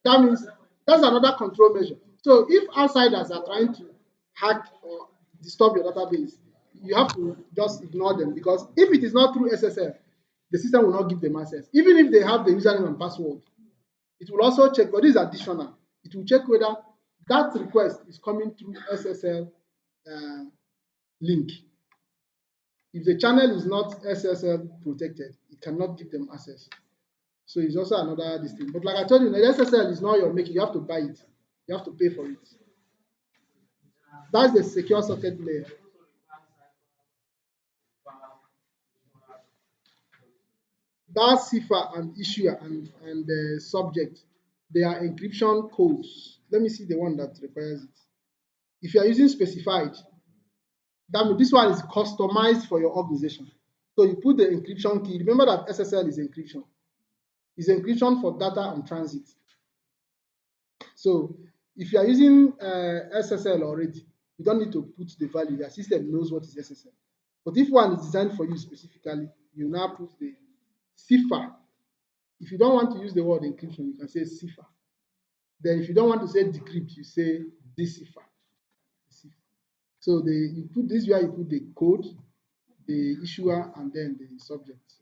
That means that's another control measure. So if outsiders are trying to hack or disturb your database, you have to just ignore them because if it is not through SSL, the system will not give them access. Even if they have the username and password, it will also check, but this is additional. It will check whether that request is coming through SSL link. If the channel is not SSL protected, it cannot give them access. So it's also another thing. But like I told you, the SSL is not your making. You have to buy it. You have to pay for it. That's the secure socket layer. That cipher and issuer and the subject, they are encryption codes. Let me see the one that requires it. If you are using specified, that means this one is customized for your organization. So you put the encryption key. Remember that SSL is encryption. It's encryption for data on transit. So if you are using SSL already, you don't need to put the value. The system knows what is SSL. But if one is designed for you specifically, you now put the cipher. If you don't want to use the word encryption, you can say cipher. Then if you don't want to say decrypt, you say decipher. So you put this where you put the code, the issuer, and then the subject,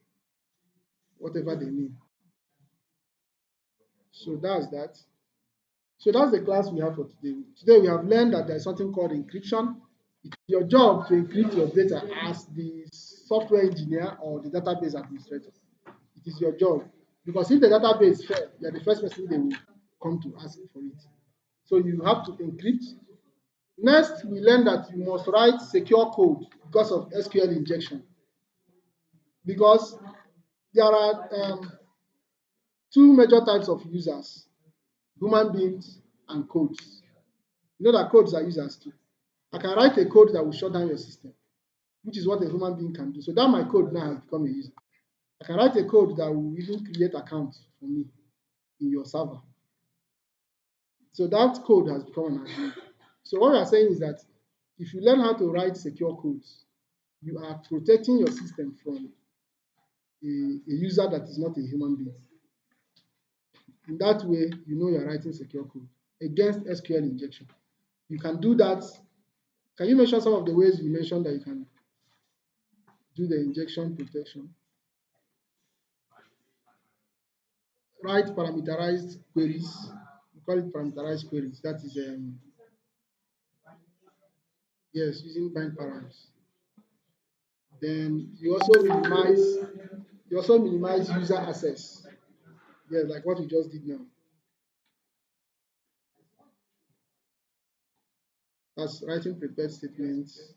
whatever they mean. So that's that. So that's the class we have for today. Today we have learned that there's something called encryption. It's your job to encrypt your data as the software engineer or the database administrator. It is your job. Because if the database fails, you're the first person they will come to ask for it. So you have to encrypt. Next, we learned that you must write secure code because of SQL injection. Because there are two major types of users, human beings and codes. You know that codes are users too. I can write a code that will shut down your system, which is what a human being can do. So that my code now has become a user. I can write a code that will even create accounts for me in your server. So that code has become an admin. So what we are saying is that if you learn how to write secure codes, you are protecting your system from a user that is not a human being. In that way, you know you're writing secure code against SQL injection. You can do that. Can you mention some of the ways you mentioned that you can do the injection protection? Write parameterized queries. We call it parameterized queries. That is, yes, using bind params. Then you also minimize user access. Yeah, like what we just did now. That's writing prepared statements,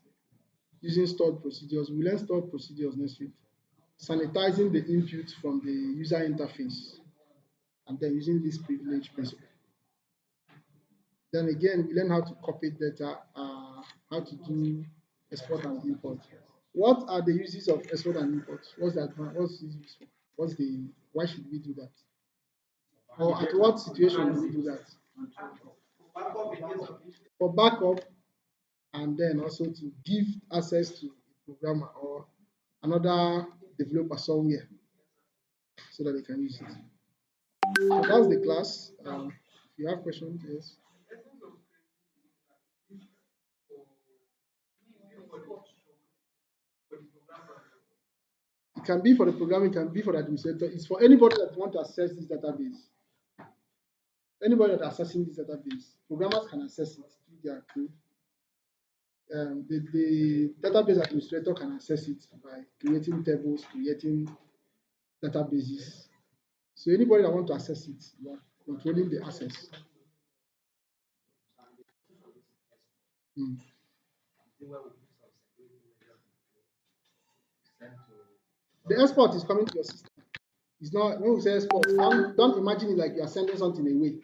using stored procedures. We learn stored procedures next week. Sanitizing the input from the user interface, and then using this privilege principle. Then again, we learn how to copy data, how to do export and import. What are the uses of export and import? What's that? What's it used for? Why should we do that? Or at what situation do we do that? For backup, and then also to give access to a programmer or another developer somewhere so that they can use it. So that's the class. If you have questions, yes. It can be for the programmer, it can be for the administrator. It's for anybody that want to access this database. Anybody that accessing this database, programmers can access it through their code. The database administrator can access it by creating tables, creating databases. So anybody that want to access it, you are controlling the access. The export is coming to your system. It's not, when we say export, don't imagine it like you are sending something away.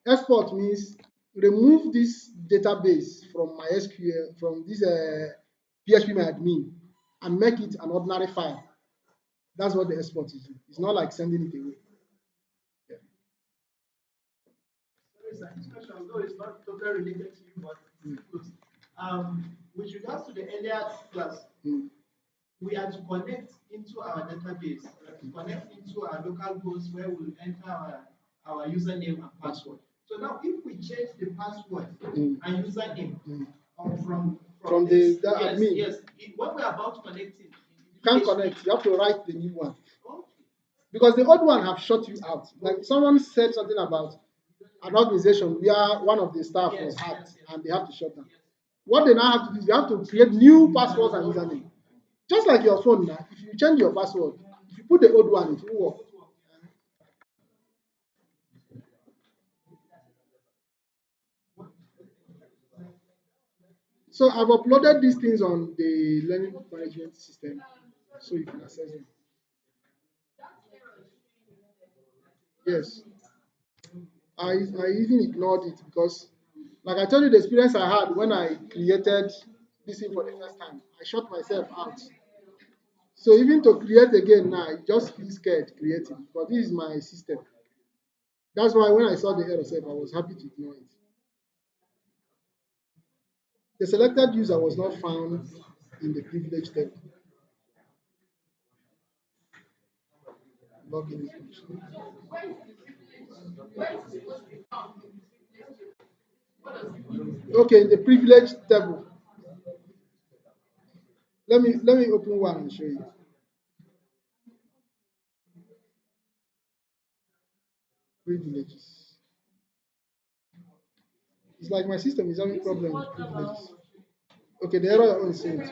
Export means remove this database from MySQL, from this PHP and make it an ordinary file. That's what the export is. It's not like sending it away. Yeah. This question, although it's not totally related to you, but with regards to the earlier class, we are to connect into our database, to connect into our local host where we'll enter our username and password. So now, if we change the password and username from the admin, yes, when we're about connecting, you can't connect. You have to write the new one. Okay. Because the old one have shut you out. Like someone said something about an organization where one of the staff was hacked and they have to shut down. What they now have to do is they have to create new passwords and username. Just like your phone now, if you change your password, if you put the old one, it will work. So I've uploaded these things on the learning management system so you can access them. Yes. I even ignored it because, like I told you, the experience I had when I created this thing for the first time, I shut myself out. So even to create again now, I just feel scared creating, but this is my system. That's why when I saw the error self, I was happy to ignore it. The selected user was not found in the privilege table. Login information. Okay, in the privilege table. Let me open one and show you. Privileges. It's like my system is having problem with privileges. Okay, the error is saved.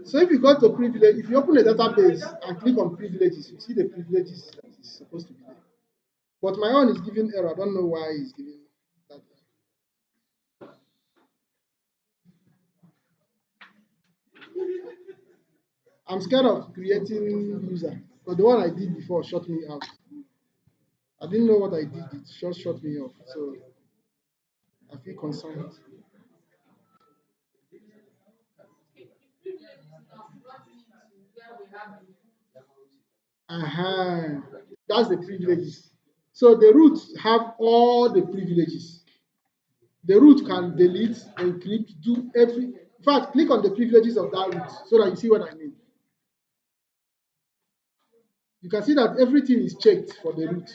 So if you go to privilege, if you open a database and click on privileges, you see the privileges that is supposed to be there. But my own is giving error. I don't know why it's giving that. I'm scared of creating user because the one I did before shut me out. I didn't know what I did. It just shut me off. So I feel concerned. Uh-huh. That's the privileges. So the root have all the privileges. The root can delete, encrypt, do every. In fact, click on the privileges of that root so that you see what I mean. You can see that everything is checked for the root.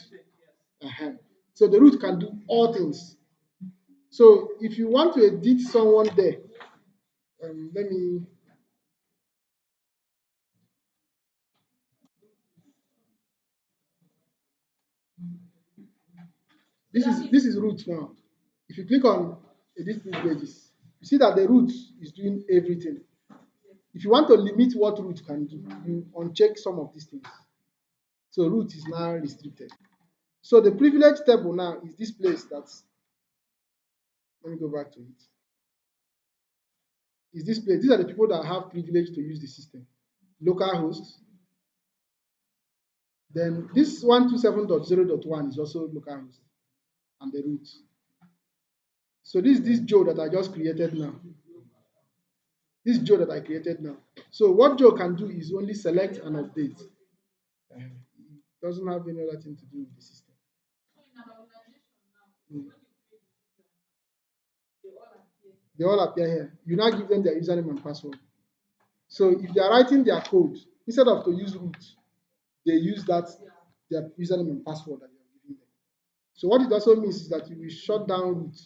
Uh-huh. So the root can do all things. So if you want to edit someone there, let me. This is root now. If you click on edit privileges, you see that the root is doing everything. If you want to limit what root can do, you uncheck some of these things. So root is now restricted. So the privilege table now is this place that's, let me go back to it. Is this place. These are the people that have privilege to use the system. Localhost. Then this 127.0.1 is also localhost and the root. So this Joe that I just created now. This Joe that I created now. So what Joe can do is only select and update. It doesn't have any other thing to do with the system. They all appear here. You now give them their username and password. So if they are writing their code, instead of to use root, they use that their username and password that you are giving them. So what it also means is that you will shut down root.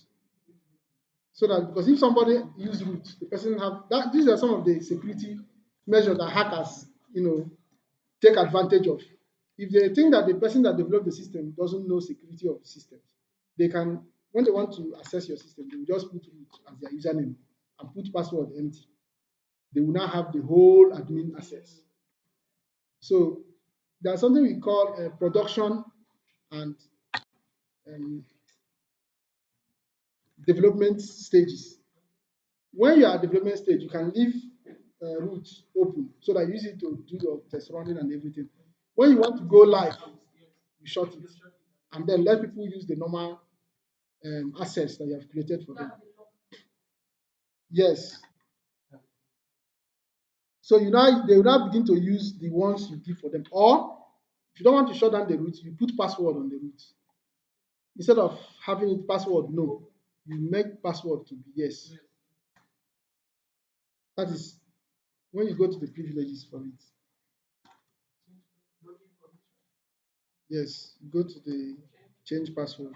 So that, because if somebody use root, the person have that. These are some of the security measures that hackers, take advantage of. If they think that the person that developed the system doesn't know security of the system, they can, when they want to access your system, they will just put root as their username and put password empty. They will now have the whole admin access. So there's something we call production and development stages. When you are at development stage, you can leave root open so that you use it to do your test running and everything. When you want to go live, you shut it and then let people use the normal assets that you have created for them. Yes. So they will now begin to use the ones you give for them. Or if you don't want to shut down the root, you put password on the root. Instead of having it password no, you make password to be yes. That is when you go to the privileges for it. Yes, go to the change password.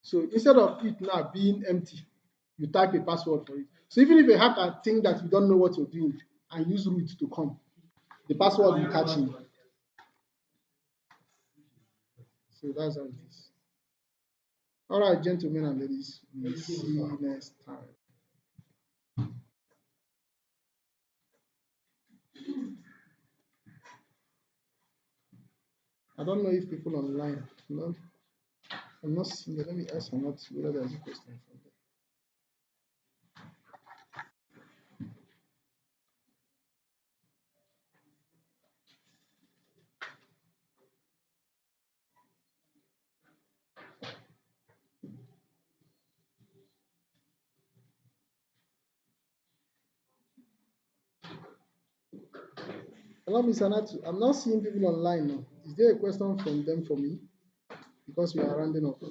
So instead of it now being empty, you type a password for it. So even if a hacker think that you don't know what you're doing and use root to come, the password will catch him. So that's how it is. All right, gentlemen and ladies, we'll see you next time. I don't know if people online. No, I'm not seeing it. Let me ask them not whether there's a question from them. Hello, Ms. Anatu. I'm not seeing people online now. Is there a question from them for me? Because we are rounding up.